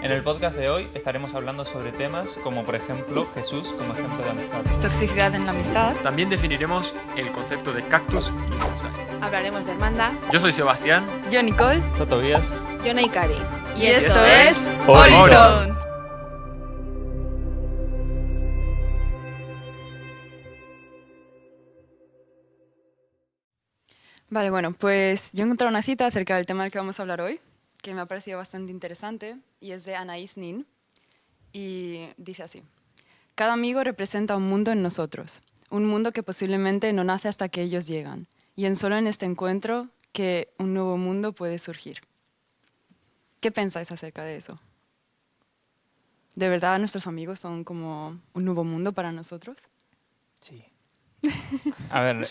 En el podcast de hoy estaremos hablando sobre temas como, por ejemplo, Jesús como ejemplo de amistad. Toxicidad en la amistad. También definiremos el concepto de cactus y bonsai. Hablaremos de hermandad. Yo soy Sebastián. Yo, Nicole. Yo, Tobías. Yo, Neikari. Y esto es Horizon. Vale, bueno, pues yo he encontrado una cita acerca del tema del que vamos a hablar hoy, que me ha parecido bastante interesante, y es de Anaïs Nin, y dice así: cada amigo representa un mundo en nosotros, un mundo que posiblemente no nace hasta que ellos llegan, y solo en este encuentro que un nuevo mundo puede surgir. ¿Qué pensáis acerca de eso? ¿De verdad nuestros amigos son como un nuevo mundo para nosotros? Sí. A ver,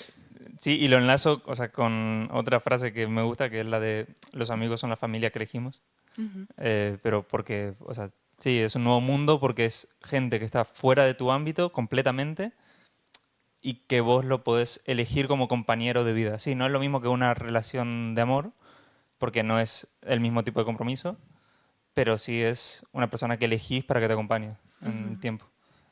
sí, y lo enlazo, o sea, con otra frase que me gusta, que es la de los amigos son la familia que elegimos. Pero porque, o sea, sí, es un nuevo mundo porque es gente que está fuera de tu ámbito completamente y que vos lo podés elegir como compañero de vida. Sí, no es lo mismo que una relación de amor, porque no es el mismo tipo de compromiso, pero sí es una persona que elegís para que te acompañe en el tiempo.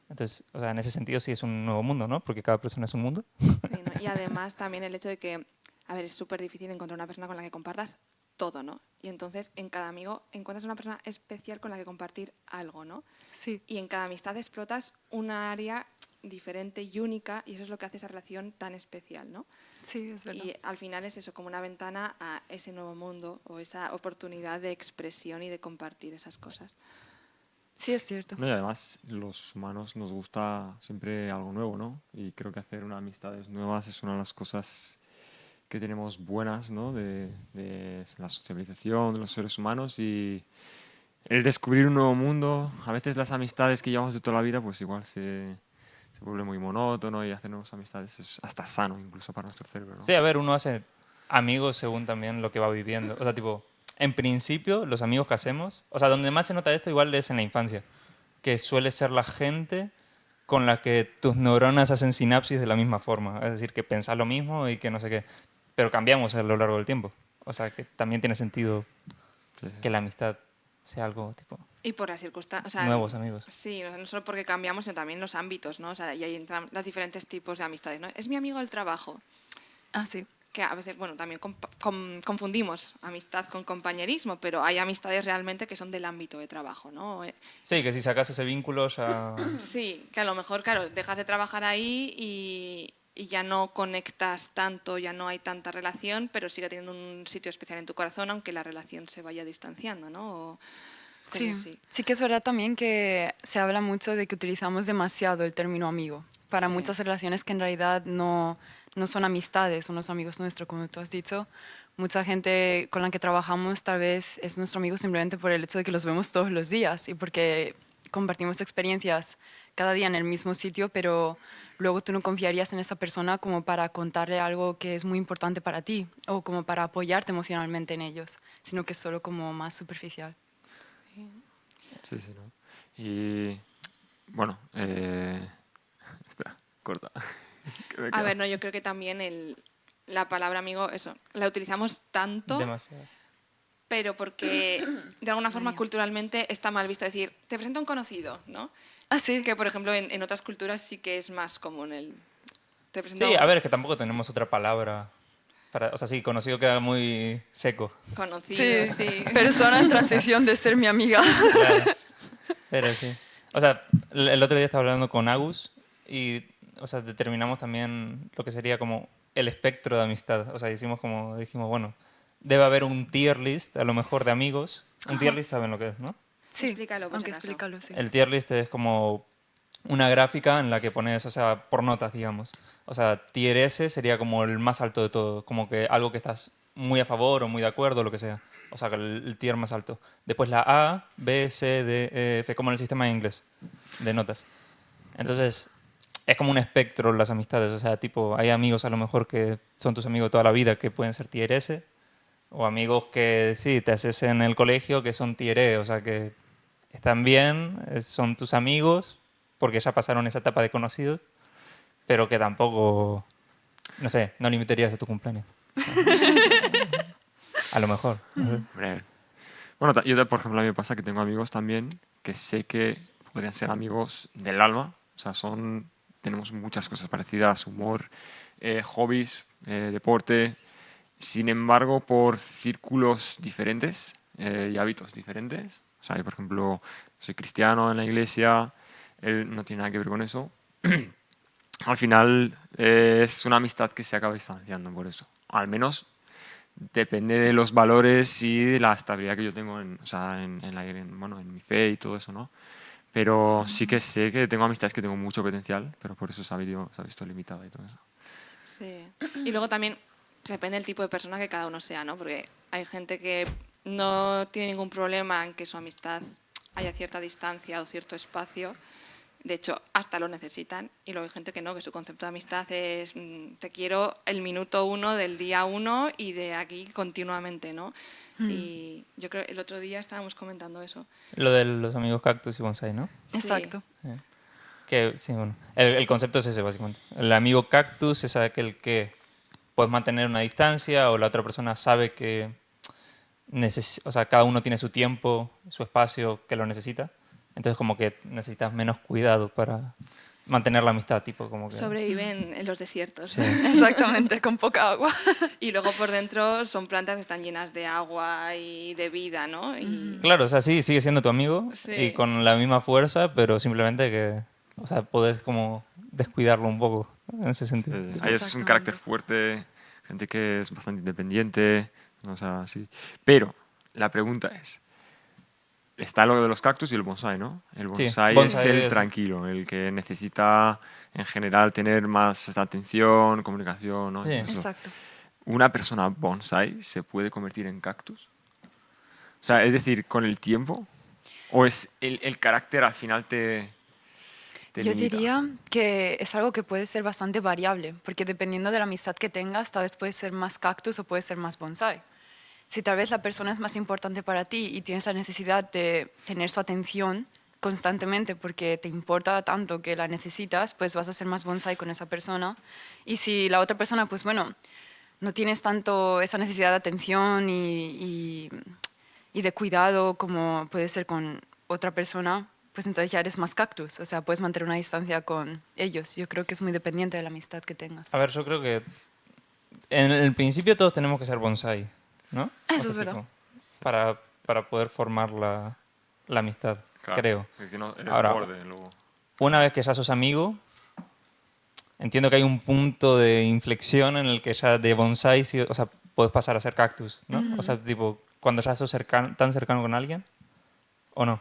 Entonces, o sea, en ese sentido sí es un nuevo mundo, ¿no? Porque cada persona es un mundo. Sí, ¿no? Y además también el hecho de que, a ver, es súper difícil encontrar una persona con la que compartas todo, ¿no? Y entonces en cada amigo encuentras una persona especial con la que compartir algo, ¿no? Sí. Y en cada amistad explotas una área diferente y única, y eso es lo que hace esa relación tan especial, ¿no? Sí, es verdad. Y al final es eso, como una ventana a ese nuevo mundo o esa oportunidad de expresión y de compartir esas cosas. Sí, es cierto. No, y además, los humanos nos gusta siempre algo nuevo, ¿no? Y creo que hacer unas amistades nuevas es una de las cosas que tenemos buenas, ¿no? De la socialización de los seres humanos y el descubrir un nuevo mundo. A veces las amistades que llevamos de toda la vida, pues igual se vuelve muy monótono, y hacer nuevas amistades es hasta sano incluso para nuestro cerebro, ¿no? Sí, a ver, uno hace amigos según también lo que va viviendo. O sea, tipo, en principio, los amigos que hacemos, o sea, donde más se nota esto igual es en la infancia, que suele ser la gente con la que tus neuronas hacen sinapsis de la misma forma. Es decir, que pensás lo mismo y que no sé qué. Pero cambiamos a lo largo del tiempo. O sea, que también tiene sentido Sí, sí. que la amistad sea algo tipo Y por las circunstancias, o sea, nuevos amigos. Sí, no solo porque cambiamos, sino también los ámbitos, ¿no? O sea, y ahí entran los diferentes tipos de amistades, ¿no? Es mi amigo del trabajo, Ah, sí. que a veces, bueno, también confundimos amistad con compañerismo, pero hay amistades realmente que son del ámbito de trabajo, ¿no? Sí, que si sacas ese vínculo ya... Sí, que a lo mejor, claro, dejas de trabajar ahí y ya no conectas tanto, ya no hay tanta relación, pero sigue teniendo un sitio especial en tu corazón, aunque la relación se vaya distanciando, ¿no? O cosas Sí. así. Sí que es verdad también que se habla mucho de que utilizamos demasiado el término amigo para Sí. muchas relaciones que en realidad no son amistades, son los amigos nuestros, como tú has dicho. Mucha gente con la que trabajamos tal vez es nuestro amigo simplemente por el hecho de que los vemos todos los días y porque compartimos experiencias cada día en el mismo sitio, pero luego tú no confiarías en esa persona como para contarle algo que es muy importante para ti o como para apoyarte emocionalmente en ellos, sino que es solo como más superficial. Sí, sí, ¿no? Y bueno, espera, corta. Que me A quedo. ver, no, yo creo que también la palabra amigo, eso, la utilizamos tanto, Demasiado. pero porque de alguna forma culturalmente está mal visto decir, te presento a un conocido, ¿no? Ah, sí. Que, por ejemplo, en otras culturas sí que es más común el... Te presento Sí, a a un ver, es que tampoco tenemos otra palabra para... O sea, sí, conocido queda muy seco. conocido, Sí, sí. persona en transición de ser mi amiga. Claro. Pero sí. O sea, el otro día estaba hablando con Agus y, o sea, determinamos también lo que sería como el espectro de amistad. O sea, dijimos, bueno, debe haber un tier list, a lo mejor, de amigos. Un tier list saben lo que es, ¿no? Sí, Explícalo, por si aunque acaso. explícalo, sí. El tier list es como una gráfica en la que pones, o sea, por notas, digamos. O sea, tier S sería como el más alto de todo, como que algo que estás muy a favor o muy de acuerdo, lo que sea. O sea, que el tier más alto. Después la A, B, C, D, E, F, como en el sistema de inglés de notas. Entonces, es como un espectro las amistades. O sea, tipo, hay amigos a lo mejor que son tus amigos toda la vida que pueden ser tier S, o amigos que sí, te haces en el colegio que son tier E, o sea, que están bien, son tus amigos, porque ya pasaron esa etapa de conocidos, pero que tampoco, no sé, no limitarías a tu cumpleaños. A lo mejor. Hombre, Bueno, yo, por ejemplo, a mí me pasa que tengo amigos también que sé que podrían ser amigos del alma. O sea, tenemos muchas cosas parecidas, humor, hobbies, deporte. Sin embargo, por círculos diferentes y hábitos diferentes. O sea, yo, por ejemplo, soy cristiano en la iglesia, él no tiene nada que ver con eso. Al final es una amistad que se acaba distanciando por eso. Al menos depende de los valores y de la estabilidad que yo tengo o sea, bueno, en mi fe y todo eso, ¿no? Pero sí que sé que tengo amistades que tengo mucho potencial, pero por eso se ha visto limitada y todo eso. Sí. Y luego también depende del tipo de persona que cada uno sea, ¿no? Porque hay gente que no tiene ningún problema en que su amistad haya cierta distancia o cierto espacio. De hecho, hasta lo necesitan. Y luego hay gente que no, que su concepto de amistad es te quiero el minuto 1 del día 1 y de aquí continuamente, ¿no? Y yo creo el otro día estábamos comentando eso. Lo de los amigos cactus y bonsai, ¿no? Sí. Exacto. Que, sí, bueno, el concepto es ese, básicamente. El amigo cactus es aquel que puedes mantener una distancia o la otra persona sabe que o sea, cada uno tiene su tiempo, su espacio que lo necesita. Entonces como que necesitas menos cuidado para mantener la amistad, tipo como que... Sobreviven en los desiertos. Sí. Exactamente, con poca agua. Y luego por dentro son plantas que están llenas de agua y de vida, ¿no? Y Claro, o sea, sí, sigue siendo tu amigo Sí. y con la misma fuerza, pero simplemente que, o sea, podés como descuidarlo un poco en ese sentido. Hay es un Exactamente. carácter fuerte, gente que es bastante independiente, ¿no? O sea, sí. Pero la pregunta es, está lo de los cactus y el bonsai, ¿no? El Sí, bonsai es bonsai el es- tranquilo, el que necesita en general tener más atención, comunicación, ¿no? Sí. Incluso, Exacto. ¿una persona bonsai se puede convertir en cactus? O sea, es decir, con el tiempo, ¿o es el carácter al final te Yo limita? diría que es algo que puede ser bastante variable, porque dependiendo de la amistad que tengas, tal vez puede ser más cactus o puede ser más bonsai. Si tal vez la persona es más importante para ti y tienes la necesidad de tener su atención constantemente porque te importa tanto que la necesitas, pues vas a ser más bonsai con esa persona. Y si la otra persona, pues bueno, no tienes tanto esa necesidad de atención y de cuidado como puede ser con otra persona, pues entonces ya eres más cactus, o sea, puedes mantener una distancia con ellos. Yo creo que es muy dependiente de la amistad que tengas. A ver, yo creo que en el principio todos tenemos que ser bonsai, ¿no? Eso es verdad. tipo, para poder formar la amistad, Claro, creo. es que no, eres Ahora, borde luego. una vez que ya sos amigo, entiendo que hay un punto de inflexión en el que ya de bonsai, sí, o sea, puedes pasar a ser cactus, ¿no? O sea, tipo, cuando ya sos tan cercano con alguien, ¿o no?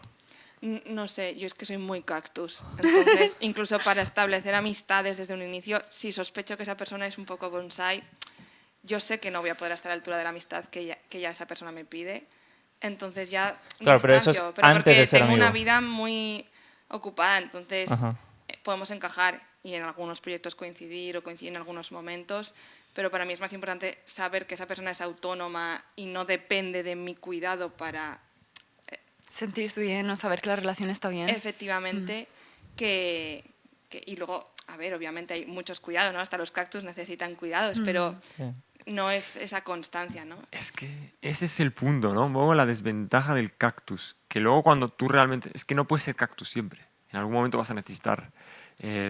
no sé, yo es que soy muy cactus. Entonces, incluso para establecer amistades desde un inicio, si sospecho que esa persona es un poco bonsai, yo sé que no voy a poder estar a la altura de la amistad que ya esa persona me pide. Entonces ya Claro, pero eso es distancio. Pero antes porque de ser tengo una amigo. vida muy ocupada, entonces Ajá. podemos encajar y en algunos proyectos coincidir o coincidir en algunos momentos, pero para mí es más importante saber que esa persona es autónoma y no depende de mi cuidado para Sentirse bien o saber que la relación está bien. efectivamente y luego, a ver, obviamente hay muchos cuidados, ¿no? Hasta los cactus necesitan cuidados, pero Sí. no es esa constancia, ¿no? Es que ese es el punto, ¿no? Un poco la desventaja del cactus. Que luego cuando tú realmente... Es que no puedes ser cactus siempre. En algún momento vas a necesitar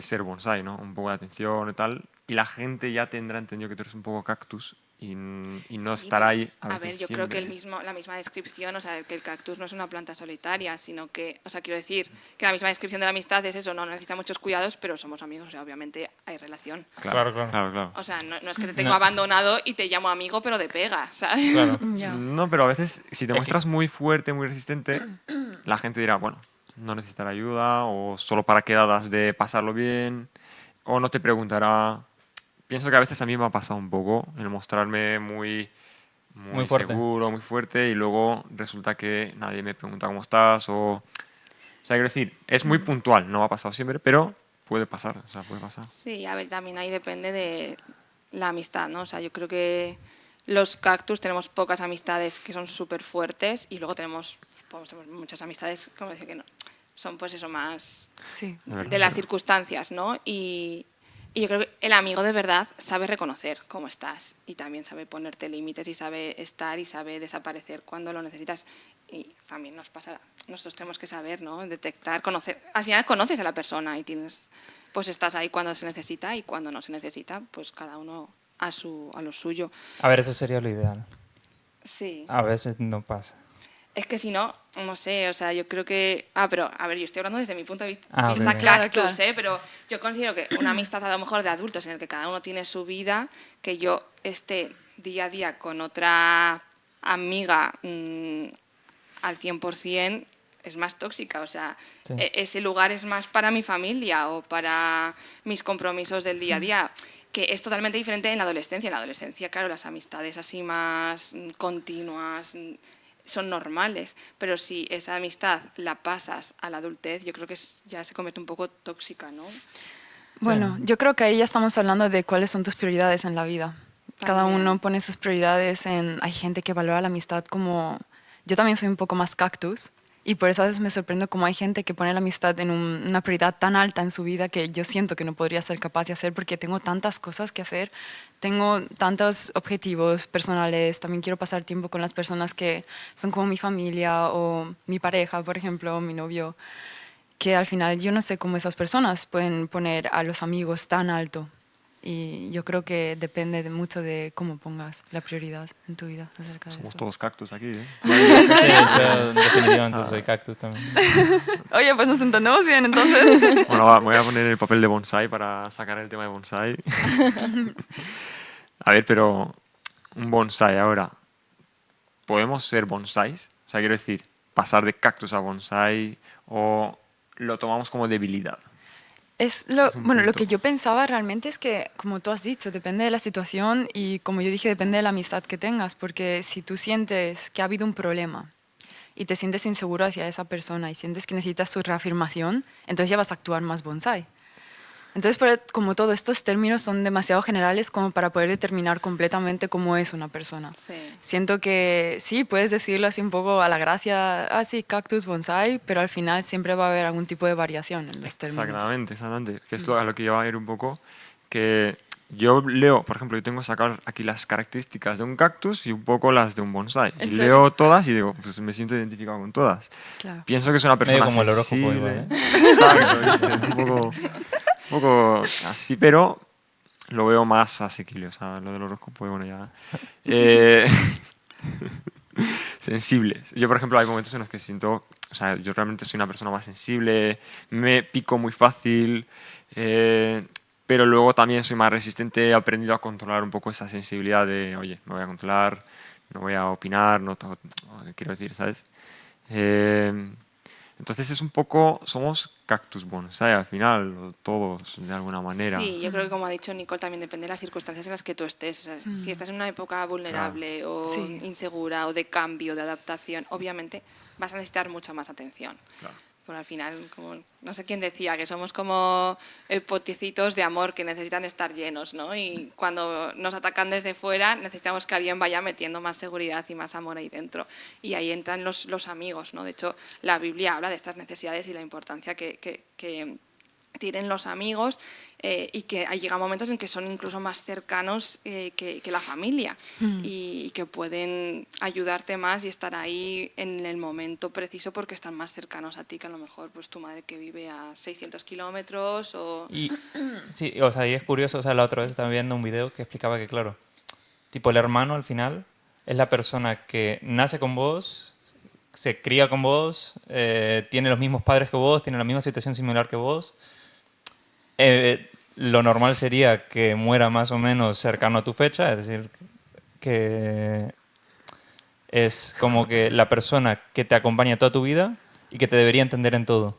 ser bonsai, ¿no? Un poco de atención y tal. Y la gente ya tendrá entendido que tú eres un poco cactus y no Sí, estará pero, ahí a a veces ver, yo creo siempre. que la misma descripción, o sea, que el cactus no es una planta solitaria, sino que, o sea, quiero decir que la misma descripción de la amistad es eso, no necesita muchos cuidados, pero somos amigos, o sea, obviamente hay relación. Claro, claro. Claro. O sea, no es que te tengo No. abandonado y te llamo amigo, pero de pega, ¿sabes? Claro. Ya. No, pero a veces si te Es que- muestras muy fuerte, muy resistente, la gente dirá, bueno, no necesitará ayuda o solo para quedadas de pasarlo bien o no te preguntará. Pienso que a veces a mí me ha pasado un poco el mostrarme muy fuerte. seguro, muy fuerte y luego resulta que nadie me pregunta cómo estás o sea, quiero decir, es muy puntual, no me ha pasado siempre, pero puede pasar, o sea, puede pasar. Sí, a ver, también ahí depende de la amistad, ¿no? O sea, yo creo que los cactus tenemos pocas amistades que son súper fuertes y luego tenemos muchas amistades, como decir que no, son pues eso más Sí. De verdad, de las verdad. circunstancias, ¿no? Y Y yo creo que el amigo de verdad sabe reconocer cómo estás y también sabe ponerte límites y sabe estar y sabe desaparecer cuando lo necesitas. Y también nos pasa, nosotros tenemos que saber, ¿no? Detectar, conocer. Al final conoces a la persona y pues estás ahí cuando se necesita y cuando no se necesita, pues cada uno a lo suyo. A ver, eso sería lo ideal. Sí. A veces no pasa. Es que si no, no sé, o sea, yo creo que... pero, a ver, yo estoy hablando desde mi punto de vista Ok. cactus, Claro. Pero yo considero que una amistad a lo mejor de adultos en el que cada uno tiene su vida, que yo esté día a día con otra amiga al 100% es más tóxica, o sea, Sí. ese lugar es más para mi familia o para mis compromisos del día a día, que es totalmente diferente en la adolescencia. En la adolescencia, claro, las amistades así más continuas son normales, pero si esa amistad la pasas a la adultez, yo creo que ya se convierte un poco tóxica, ¿no? Bueno, yo creo que ahí ya estamos hablando de cuáles son tus prioridades en la vida. Cada También. uno pone sus prioridades en... Hay gente que valora la amistad como... Yo también soy un poco más cactus y por eso a veces me sorprendo cómo hay gente que pone la amistad en una prioridad tan alta en su vida que yo siento que no podría ser capaz de hacer porque tengo tantas cosas que hacer, tengo tantos objetivos personales, también quiero pasar tiempo con las personas que son como mi familia o mi pareja, por ejemplo, mi novio, que al final yo no sé cómo esas personas pueden poner a los amigos tan alto. Y yo creo que depende mucho de cómo pongas la prioridad en tu vida acerca de Somos eso. todos cactus aquí, ¿eh? Sí, yo definitivamente soy cactus también. Oye, pues nos entendemos bien entonces. Bueno, va, me voy a poner el papel de bonsai para sacar el tema de bonsai. A ver, pero un bonsai ahora. ¿Podemos ser bonsais? O sea, quiero decir, pasar de cactus a bonsai o lo tomamos como debilidad. Un Bueno, lo punto. que yo pensaba realmente es que, como tú has dicho, depende de la situación y, como yo dije, depende de la amistad que tengas, porque si tú sientes que ha habido un problema y te sientes inseguro hacia esa persona y sientes que necesitas su reafirmación, entonces ya vas a actuar más bonsai. Entonces, como todos estos términos son demasiado generales como para poder determinar completamente cómo es una persona. Sí. Siento que sí, puedes decirlo así un poco a la gracia, sí, cactus, bonsai, pero al final siempre va a haber algún tipo de variación en los términos. Exactamente. Que es a lo que yo voy a ir un poco. Que yo leo, por ejemplo, yo tengo que sacar aquí las características de un cactus y un poco las de un bonsai. Y ¿En serio? leo todas y digo, pues me siento identificado con todas. Claro. Pienso que es una persona Medio como el horóscopo sensible. igual, ¿eh? Exacto, es un poco así, pero lo veo más asequible. O sea, lo del horóscopo, bueno, ya. Eh, sensibles. Yo, por ejemplo, hay momentos en los que siento, o sea, yo realmente soy una persona más sensible, me pico muy fácil, pero luego también soy más resistente, he aprendido a controlar un poco esa sensibilidad de, oye, me voy a controlar, no voy a opinar, quiero decir, ¿sabes? Entonces es un poco, somos cactus bonsai al final, todos de alguna manera. Sí, yo creo que como ha dicho Nicole, también depende de las circunstancias en las que tú estés. O sea, si estás en una época vulnerable o Sí. insegura o de cambio, de adaptación, obviamente vas a necesitar mucha más atención. Claro. Pero al final, como, no sé quién decía, que somos como potecitos de amor que necesitan estar llenos, ¿no? Y cuando nos atacan desde fuera, necesitamos que alguien vaya metiendo más seguridad y más amor ahí dentro. Y ahí entran los amigos, ¿no? De hecho, la Biblia habla de estas necesidades y la importancia que tienen los amigos y que llega momentos en que son incluso más cercanos que la familia y que pueden ayudarte más y estar ahí en el momento preciso porque están más cercanos a ti que a lo mejor pues tu madre que vive a 600 kilómetros o... Y sí, o sea, y es curioso, o sea, la otra vez estaba viendo un video que explicaba que, claro, tipo el hermano al final es la persona que nace con vos, se cría con vos, tiene los mismos padres que vos, tiene la misma situación similar que vos. Lo normal sería que muera más o menos cercano a tu fecha, es decir, que es como que la persona que te acompaña toda tu vida y que te debería entender en todo.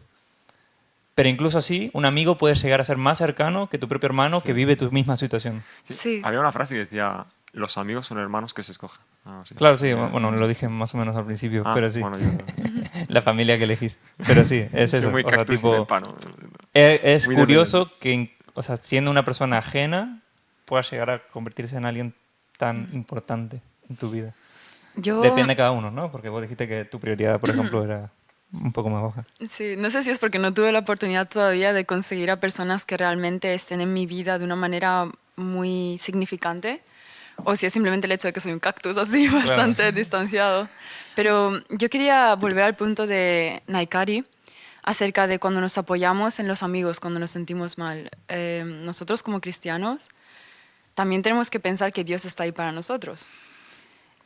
Pero incluso así, un amigo puede llegar a ser más cercano que tu propio hermano que vive tu misma situación. Sí. Había una frase que decía, los amigos son hermanos que se escogen. Claro, sí, bueno, lo dije más o menos al principio, pero sí. Bueno, yo La familia que elegís. Pero sí, es soy eso. muy O sea, cactus tipo, y pepano. es Muy curioso que, o sea, siendo una persona ajena, pueda llegar a convertirse en alguien tan importante en tu vida. Yo, Depende de cada uno, ¿no? Porque vos dijiste que tu prioridad, por ejemplo, era un poco más baja. Sí, no sé si es porque no tuve la oportunidad todavía de conseguir a personas que realmente estén en mi vida de una manera muy significante, o si es simplemente el hecho de que soy un cactus así bastante distanciado. Pero yo quería volver al punto de Naikari acerca de cuando nos apoyamos en los amigos, cuando nos sentimos mal. Nosotros como cristianos también tenemos que pensar que Dios está ahí para nosotros.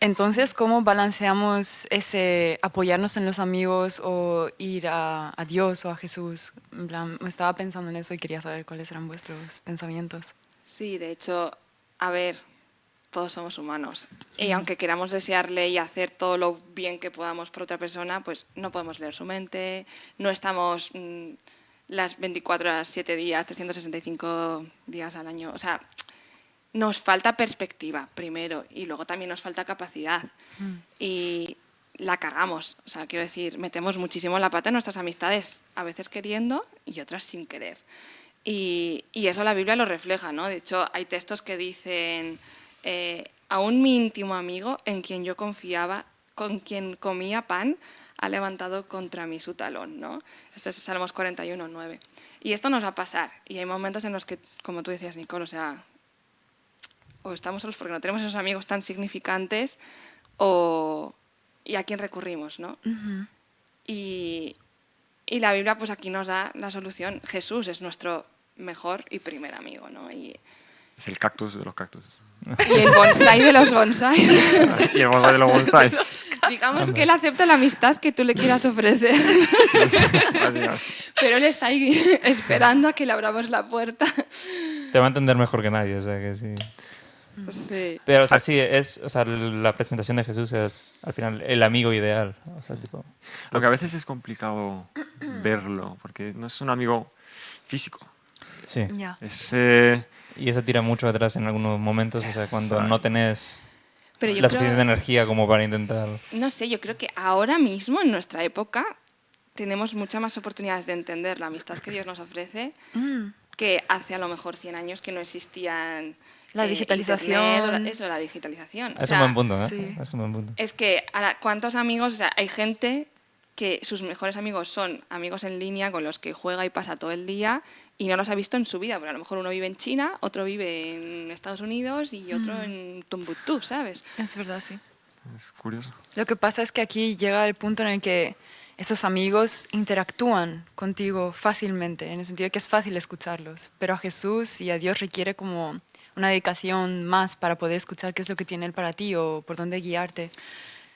Entonces, ¿cómo balanceamos ese apoyarnos en los amigos o ir a Dios o a Jesús? En plan, me estaba pensando en eso y quería saber cuáles eran vuestros pensamientos. Sí, de hecho, a ver, todos somos humanos. Y aunque queramos desearle y hacer todo lo bien que podamos por otra persona, pues no podemos leer su mente, no estamos las 24 horas, 7 días, 365 días al año. O sea, nos falta perspectiva, primero, y luego también nos falta capacidad. Y la cagamos. O sea, quiero decir, metemos muchísimo la pata en nuestras amistades, a veces queriendo y otras sin querer. Y eso la Biblia lo refleja, ¿no? De hecho, hay textos que dicen, aún mi íntimo amigo, en quien yo confiaba, con quien comía pan, ha levantado contra mí su talón, ¿no? Esto es Salmos 41, 9. Y esto nos va a pasar. Y hay momentos en los que, como tú decías, Nicole, o sea, o estamos solos porque no tenemos esos amigos tan significantes, y a quién recurrimos, ¿no? Y la Biblia pues aquí nos da la solución. Jesús es nuestro mejor y primer amigo, ¿no? Y Es el cactus de los cactus. el bonsái de los bonsáis. Y el bonsai de los bonsáis. Digamos que él acepta la amistad que tú le quieras ofrecer, Básicamente. pero él está ahí esperando a que le abramos la puerta. Te va a entender mejor que nadie, o sea que sí. Sí. Pero, o sea, sí, o sea, la presentación de Jesús es, al final, el amigo ideal. O sea, tipo, Lo que a veces es complicado verlo, porque no es un amigo físico. sí. Ya. Es, Y eso tira mucho atrás en algunos momentos, o sea, cuando Exacto. no tenés Pero yo la creo, suficiente energía como para intentar... no sé, yo creo que ahora mismo, en nuestra época, tenemos muchas más oportunidades de entender la amistad que Dios nos ofrece que hace a lo mejor 100 años que no existían La digitalización. Internet, la digitalización. O Es sea, un buen punto, ¿eh? sí. Es un buen punto. es que ahora, ¿cuántos amigos? O sea, hay gente que sus mejores amigos son amigos en línea con los que juega y pasa todo el día y no los ha visto en su vida, porque a lo mejor uno vive en China, otro vive en Estados Unidos y otro en Tombuctú, ¿sabes? Es verdad, sí. es curioso. Lo que pasa es que aquí llega el punto en el que esos amigos interactúan contigo fácilmente, en el sentido de que es fácil escucharlos, pero a Jesús y a Dios requiere como una dedicación más para poder escuchar qué es lo que tiene Él para ti o por dónde guiarte.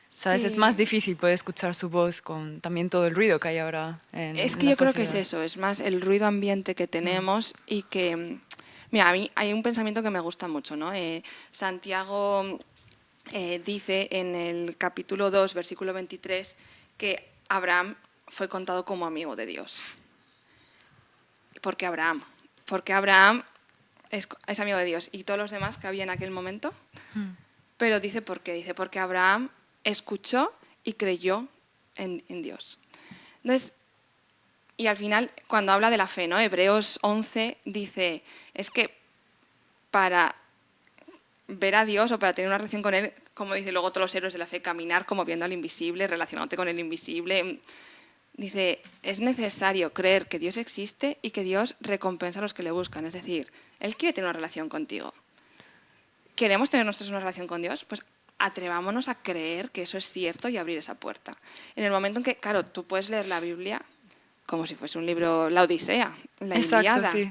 ¿Sabes? Sí. Es más difícil poder escuchar su voz con también todo el ruido que hay ahora Es en que la yo creo que es sociedad. eso, es más el ruido ambiente que tenemos y que, mira, a mí hay un pensamiento que me gusta mucho, ¿no? Santiago dice en el capítulo 2, versículo 23, que Abraham fue contado como amigo de Dios. ¿Por qué Abraham? Porque Abraham es amigo de Dios y todos los demás que había en aquel momento. Pero dice por qué. Dice porque Abraham escuchó y creyó en Dios. Entonces, y al final, cuando habla de la fe, ¿no? Hebreos 11 dice, es que para ver a Dios o para tener una relación con Él, como dicen luego todos los héroes de la fe, caminar como viendo al invisible, relacionándote con el invisible. Dice, es necesario creer que Dios existe y que Dios recompensa a los que le buscan. Es decir, Él quiere tener una relación contigo. ¿Queremos tener nosotros una relación con Dios? Pues atrevámonos a creer que eso es cierto y abrir esa puerta. En el momento en que, claro, tú puedes leer la Biblia como si fuese un libro, la Odisea, la Ilíada. Sí.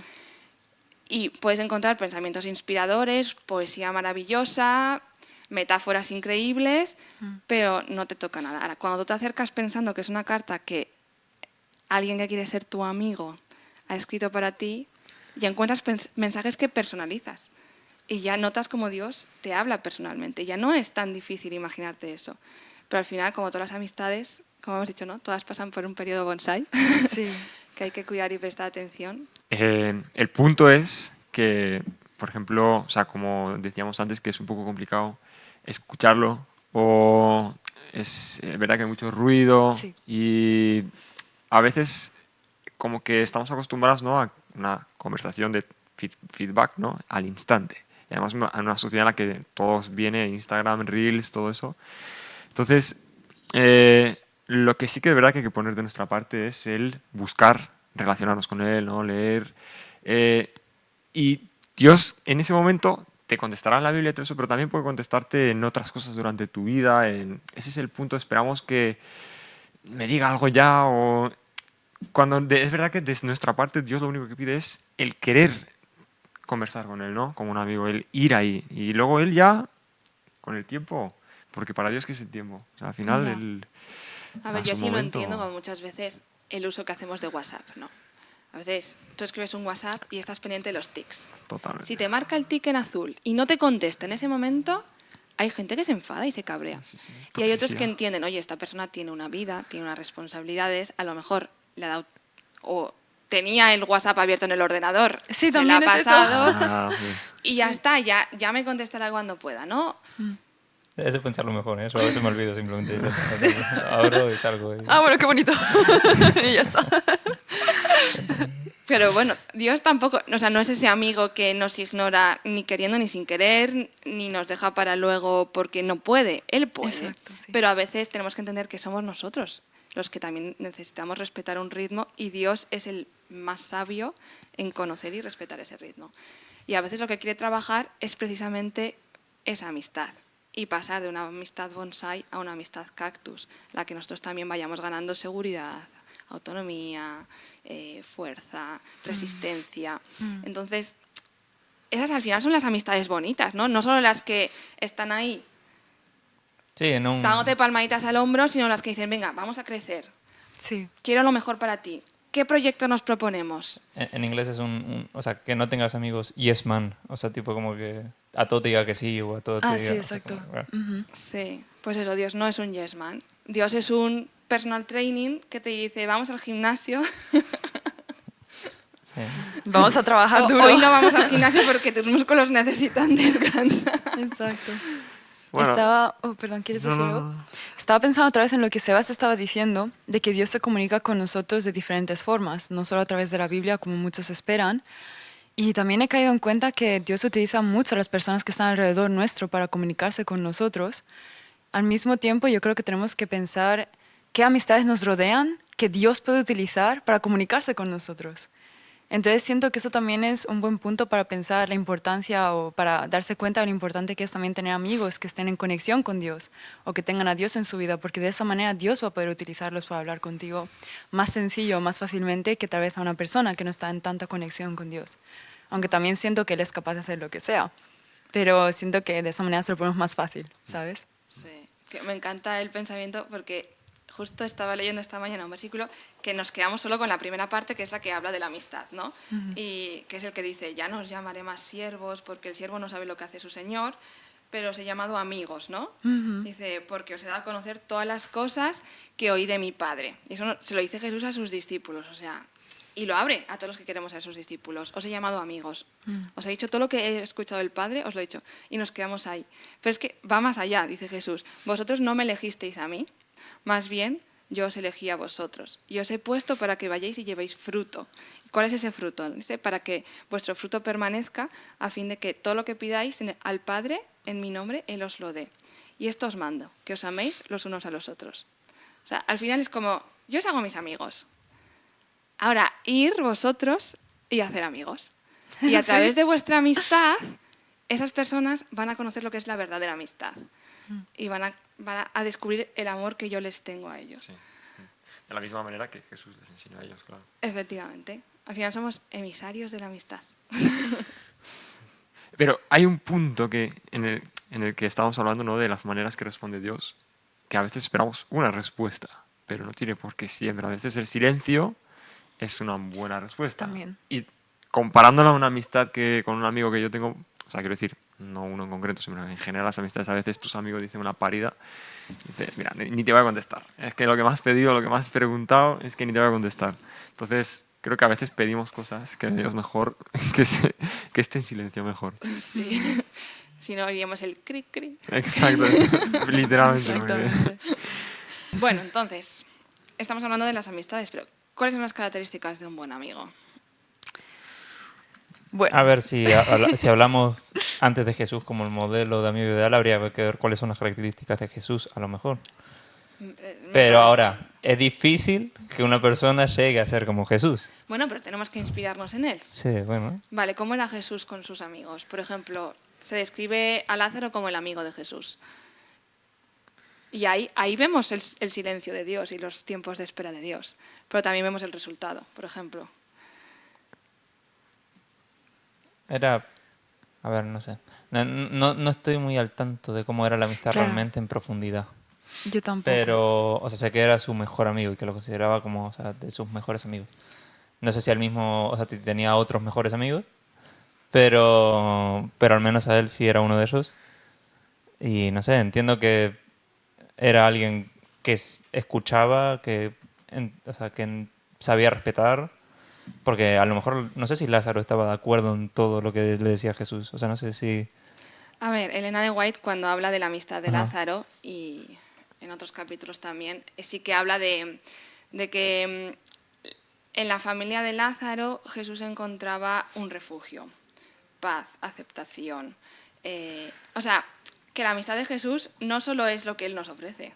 Y puedes encontrar pensamientos inspiradores, poesía maravillosa, metáforas increíbles, pero no te toca nada. Ahora, cuando tú te acercas pensando que es una carta que alguien que quiere ser tu amigo ha escrito para ti, ya encuentras mensajes que personalizas. Y ya notas como Dios te habla personalmente. Ya no es tan difícil imaginarte eso. Pero al final, como todas las amistades, como hemos dicho, ¿no? Todas pasan por un periodo bonsai, Sí. que hay que cuidar y prestar atención. El punto es que, por ejemplo, o sea, como decíamos antes, que es un poco complicado escucharlo o es verdad que hay mucho ruido Sí. y a veces como que estamos acostumbrados, ¿no?, a una conversación de feedback, ¿no?, al instante. Y además en una sociedad en la que todos viene Instagram, Reels, todo eso. Entonces, lo que sí que es verdad que hay que poner de nuestra parte es el buscar relacionarnos con Él, ¿no? Leer. Y Dios en ese momento te contestará en la Biblia y todo eso, pero también puede contestarte en otras cosas durante tu vida. Ese es el punto. Esperamos que me diga algo ya o... Es verdad que desde nuestra parte Dios lo único que pide es el querer conversar con Él, ¿no? Como un amigo, el ir ahí. Y luego Él ya, con el tiempo, porque para Dios, ¿qué es el tiempo? O sea, al final, Ya. Él... A ver, a yo su sí lo momento- entiendo como muchas veces el uso que hacemos de WhatsApp, ¿no? A veces tú escribes un WhatsApp y estás pendiente de los tics. Totalmente. Si te marca el tic en azul y no te contesta en ese momento, hay gente que se enfada y se cabrea. Sí, sí, Y hay otros que toxicidad. entienden, oye, esta persona tiene una vida, tiene unas responsabilidades, a lo mejor le ha dado o tenía el WhatsApp abierto en el ordenador, Sí, se le ha también es eso. pasado Ah, sí. y ya está, ya me contestará cuando pueda, ¿no? Es de pensarlo mejor, ¿eh? Eso a veces me olvido simplemente. Abro y salgo. Ah, bueno, qué bonito. Y ya está. Pero bueno, Dios tampoco, o sea, no es ese amigo que nos ignora ni queriendo ni sin querer, ni nos deja para luego porque no puede. Él puede. Exacto, sí. Pero a veces tenemos que entender que somos nosotros los que también necesitamos respetar un ritmo y Dios es el más sabio en conocer y respetar ese ritmo. Y a veces lo que quiere trabajar es precisamente esa amistad y pasar de una amistad bonsai a una amistad cactus, la que nosotros también vayamos ganando seguridad, autonomía, fuerza, resistencia. Entonces, esas al final son las amistades bonitas, ¿no? No solo las que están ahí Sí, no. dándote palmaditas al hombro, sino las que dicen, venga, vamos a crecer, Sí. quiero lo mejor para ti. ¿Qué proyecto nos proponemos? En inglés es o sea, que no tengas amigos yes man. O sea, tipo como que a todo te diga que sí o a todo te Ah, diga... sí, o sea, exacto. como, Ujú. Sí, pues eso, Dios no es un yes man. Dios es un personal training que te dice, vamos al gimnasio. sí. Vamos a trabajar duro. Hoy no vamos al gimnasio porque tus músculos necesitan descansar. Exacto. Bueno. Perdón, ¿quieres No, decir no, algo? no. Estaba pensando otra vez en lo que Sebas estaba diciendo, de que Dios se comunica con nosotros de diferentes formas, no solo a través de la Biblia, como muchos esperan. Y también he caído en cuenta que Dios utiliza mucho a las personas que están alrededor nuestro para comunicarse con nosotros. Al mismo tiempo, yo creo que tenemos que pensar qué amistades nos rodean que Dios puede utilizar para comunicarse con nosotros. Entonces siento que eso también es un buen punto para pensar la importancia o para darse cuenta de lo importante que es también tener amigos que estén en conexión con Dios o que tengan a Dios en su vida, porque de esa manera Dios va a poder utilizarlos para hablar contigo más sencillo, más fácilmente que tal vez a una persona que no está en tanta conexión con Dios. Aunque también siento que Él es capaz de hacer lo que sea, pero siento que de esa manera se lo ponemos más fácil, ¿sabes? Sí, que me encanta el pensamiento porque justo estaba leyendo esta mañana un versículo que nos quedamos solo con la primera parte, que es la que habla de la amistad, ¿no? Y que es el que dice, ya no os llamaré más siervos porque el siervo no sabe lo que hace su señor, pero os he llamado amigos, ¿no? Dice, porque os he dado a conocer todas las cosas que oí de mi Padre. Y eso se lo dice Jesús a sus discípulos, o sea, y lo abre a todos los que queremos ser sus discípulos. Os he llamado amigos. Os he dicho todo lo que he escuchado del Padre, os lo he dicho. Y nos quedamos ahí. Pero es que va más allá, dice Jesús. Vosotros no me elegisteis a mí, más bien yo os elegí a vosotros. Y os he puesto para que vayáis y llevéis fruto. ¿Cuál es ese fruto? Dice, para que vuestro fruto permanezca, a fin de que todo lo que pidáis al Padre en mi nombre, Él os lo dé. Y esto os mando, que os améis los unos a los otros. O sea, al final es como, yo os hago mis amigos. Ahora, ir vosotros y hacer amigos. Y a través de vuestra amistad, esas personas van a conocer lo que es la verdadera amistad. Y van a descubrir el amor que yo les tengo a ellos. Sí. De la misma manera que Jesús les enseñó a ellos, claro. Efectivamente. Al final somos emisarios de la amistad. Pero hay un punto en el que estamos hablando, ¿no?, de las maneras que responde Dios, que a veces esperamos una respuesta, pero no tiene por qué siempre. A veces el silencio es una buena respuesta. También. Y comparándola a una amistad con un amigo que yo tengo, o sea, quiero decir, no uno en concreto, sino en general las amistades, a veces tus amigos dicen una parida, y dices, mira, ni te voy a contestar. Es que lo que me has pedido, lo que me has preguntado, es que ni te voy a contestar. Entonces, creo que a veces pedimos cosas que es mejor que esté en silencio mejor. Sí. Si no, oiríamos el cric, cric. Exacto, literalmente. Exactamente. Bueno, entonces, estamos hablando de las amistades, pero ¿cuáles son las características de un buen amigo? Bueno, A ver, si hablamos antes de Jesús como el modelo de amigo ideal, habría que ver cuáles son las características de Jesús, a lo mejor. Pero ahora, es difícil que una persona llegue a ser como Jesús. Bueno, pero tenemos que inspirarnos en él. Sí, bueno. Vale, ¿cómo era Jesús con sus amigos? Por ejemplo, se describe a Lázaro como el amigo de Jesús. Y ahí vemos el silencio de Dios y los tiempos de espera de Dios. Pero también vemos el resultado, por ejemplo. Era... A ver, no sé. No estoy muy al tanto de cómo era la amistad Claro. realmente en profundidad. Yo tampoco. Pero, o sea, sé que era su mejor amigo y que lo consideraba como, o sea, de sus mejores amigos. No sé si él mismo, o sea, tenía otros mejores amigos, pero al menos a él sí era uno de esos. Y no sé, entiendo que era alguien que escuchaba, o sea, sabía respetar, porque a lo mejor, no sé si Lázaro estaba de acuerdo en todo lo que le decía Jesús. O sea, no sé si... A ver, Elena de White, cuando habla de la amistad de Ajá. Lázaro, y en otros capítulos también, sí que habla de que en la familia de Lázaro Jesús encontraba un refugio, paz, aceptación. O sea, que la amistad de Jesús no solo es lo que Él nos ofrece,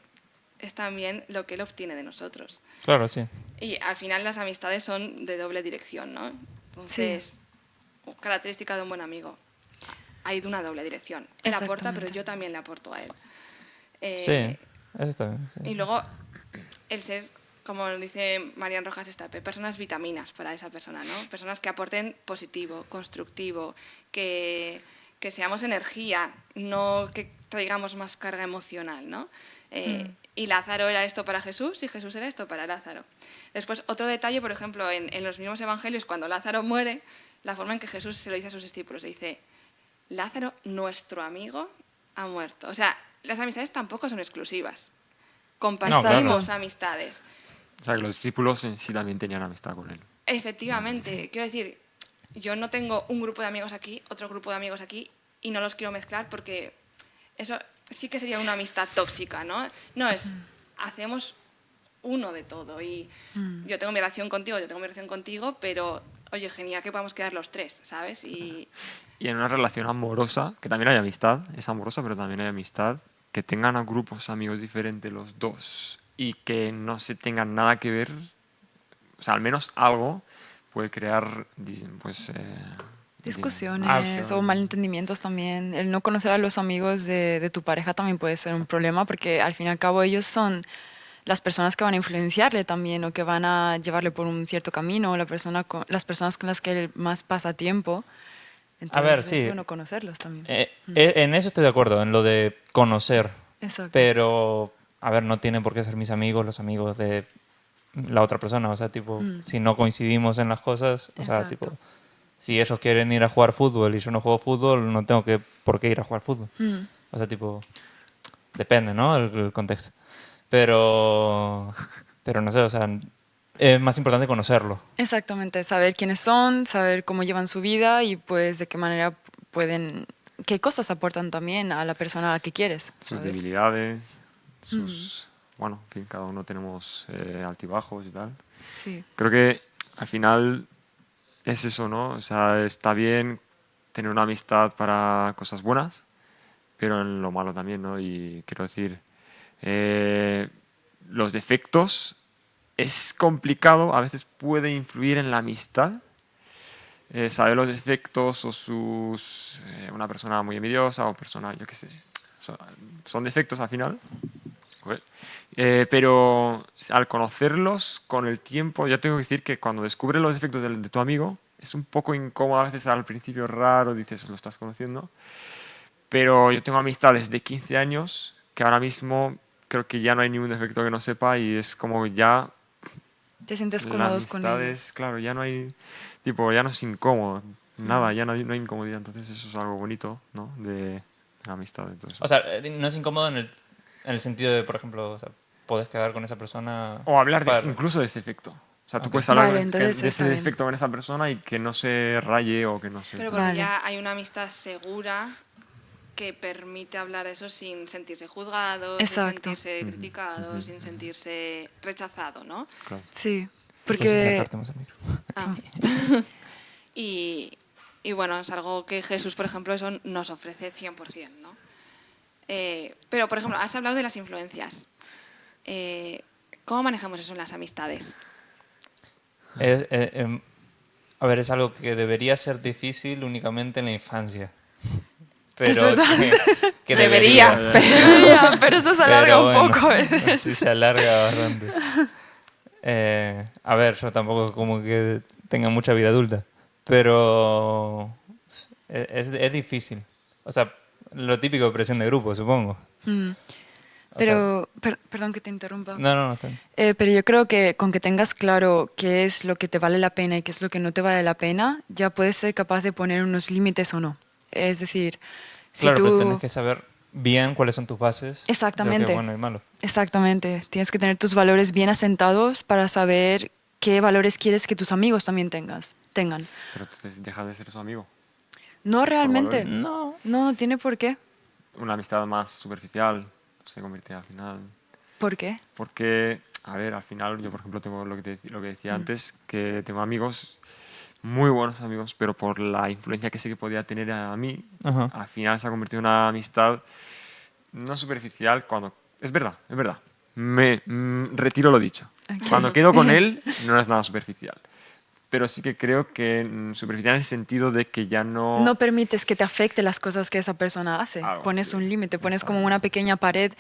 es también lo que Él obtiene de nosotros. Claro, sí. Y al final las amistades son de doble dirección, ¿no? Entonces, característica de un buen amigo. Hay de una doble dirección. Él aporta, pero Exactamente. yo también le aporto a él. Sí, eso está bien. Sí. Y luego, el ser, como dice Marian Rojas Estape, personas vitaminas para esa persona, ¿no? Personas que aporten positivo, constructivo, que seamos energía, no que traigamos más carga emocional, ¿no? Y Lázaro era esto para Jesús y Jesús era esto para Lázaro. Después, otro detalle, por ejemplo, en los mismos evangelios, cuando Lázaro muere, la forma en que Jesús se lo dice a sus discípulos, le dice, Lázaro, nuestro amigo, ha muerto. O sea, las amistades tampoco son exclusivas. Compartimos claro. amistades. O sea, que los discípulos en sí también tenían amistad con él. Efectivamente, quiero decir, yo no tengo un grupo de amigos aquí, otro grupo de amigos aquí, y no los quiero mezclar porque eso sí que sería una amistad tóxica, ¿no? No es, hacemos uno de todo y yo tengo mi relación contigo, yo tengo mi relación contigo, pero oye, genial que podamos quedar los tres, ¿sabes? Y Y en una relación amorosa, que también hay amistad, es amorosa, pero también hay amistad, que tengan a grupos amigos diferentes los dos y que no se tengan nada que ver, o sea, al menos algo puede crear, pues... Discusiones o malentendimientos también. El no conocer a los amigos de tu pareja también puede ser un problema porque al fin y al cabo ellos son las personas que van a influenciarle también o que van a llevarle por un cierto camino, o las personas con las que él más pasa tiempo. A ver, Entonces sí. es bueno conocerlos también. En eso estoy de acuerdo, en lo de conocer. Exacto. Pero, a ver, no tienen por qué ser mis amigos los amigos de la otra persona. O sea, tipo, si no coincidimos en las cosas, o sea, Exacto. tipo, si ellos quieren ir a jugar fútbol y yo no juego fútbol, no tengo por qué ir a jugar fútbol. O sea, tipo, depende, ¿no? El contexto. Pero no sé, o sea, es más importante conocerlo. Exactamente, saber quiénes son, saber cómo llevan su vida y pues de qué manera pueden, qué cosas aportan también a la persona a la que quieres. sus ¿sabes? debilidades, sus... Bueno, en fin, cada uno tenemos altibajos y tal. Sí. Creo que al final es eso, ¿no? O sea, está bien tener una amistad para cosas buenas, pero en lo malo también, ¿no? Y quiero decir, los defectos es complicado, a veces puede influir en la amistad. Saber los defectos o sus... una persona muy envidiosa o persona, yo qué sé. Son defectos al final. Joder. Pero al conocerlos con el tiempo, yo tengo que decir que cuando descubres los defectos de tu amigo, es un poco incómodo a veces al principio, raro, dices, lo estás conociendo. Pero yo tengo amistades de 15 años que ahora mismo creo que ya no hay ningún defecto que no sepa y es como ya Te sientes la cómodos con amistad ellos. es, claro, ya no hay, tipo, ya no es incómodo, nada, ya no hay incomodidad. Entonces eso es algo bonito, ¿no? De la amistad y todo eso. O sea, no es incómodo en el sentido de, por ejemplo, o sea, puedes quedar con esa persona. O hablar para- incluso de ese efecto. O sea, tú Ok. puedes hablar Vale, entonces de ese está bien. defecto con esa persona y que no se raye o que no se... pero tal. porque Vale. ya hay una amistad segura que permite hablar eso sin sentirse juzgado, Exacto. sin sentirse criticado, sin sentirse rechazado, ¿no? Claro. Sí, Puedes porque acercarte más al micro. Ah. y bueno, es algo que Jesús, por ejemplo, eso nos ofrece 100%, ¿no? Pero, por ejemplo, has hablado de las influencias. ¿Cómo manejamos eso en las amistades? A ver, es algo que debería ser difícil únicamente en la infancia. Es Pero verdad. que Debería, Pero eso se alarga Pero un bueno, poco a veces. sí, se alarga bastante. A ver, yo tampoco como que tenga mucha vida adulta, pero es difícil. O sea, lo típico de presión de grupo, supongo. Mm. O sea, Pero, perdón que te interrumpa. no, está bien. Pero yo creo que con que tengas claro qué es lo que te vale la pena y qué es lo que no te vale la pena, ya puedes ser capaz de poner unos límites o no. Es decir, si Claro, pero tenés tú... que saber bien cuáles son tus bases de lo que es Exactamente, bueno y malo. exactamente. Tienes que tener tus valores bien asentados para saber qué valores quieres que tus amigos también tengan. Pero tú dejas de ser su amigo. No realmente. valores. No. No tiene por qué. Una amistad más superficial se convierte al final. ¿Por qué? Porque, a ver, al final yo, por ejemplo, tengo lo que decía antes, que tengo amigos, muy buenos amigos, pero por la influencia que sé que podía tener a mí, Ajá. al final se ha convertido en una amistad no superficial cuando... Es verdad, es verdad. Retiro lo dicho. Ok. Cuando quedo con él, no es nada superficial. Pero sí que creo que superficial en el sentido de que ya no... No permites que te afecte las cosas que esa persona hace. Algo Pones así. un límite, pones como Exacto. una pequeña pared.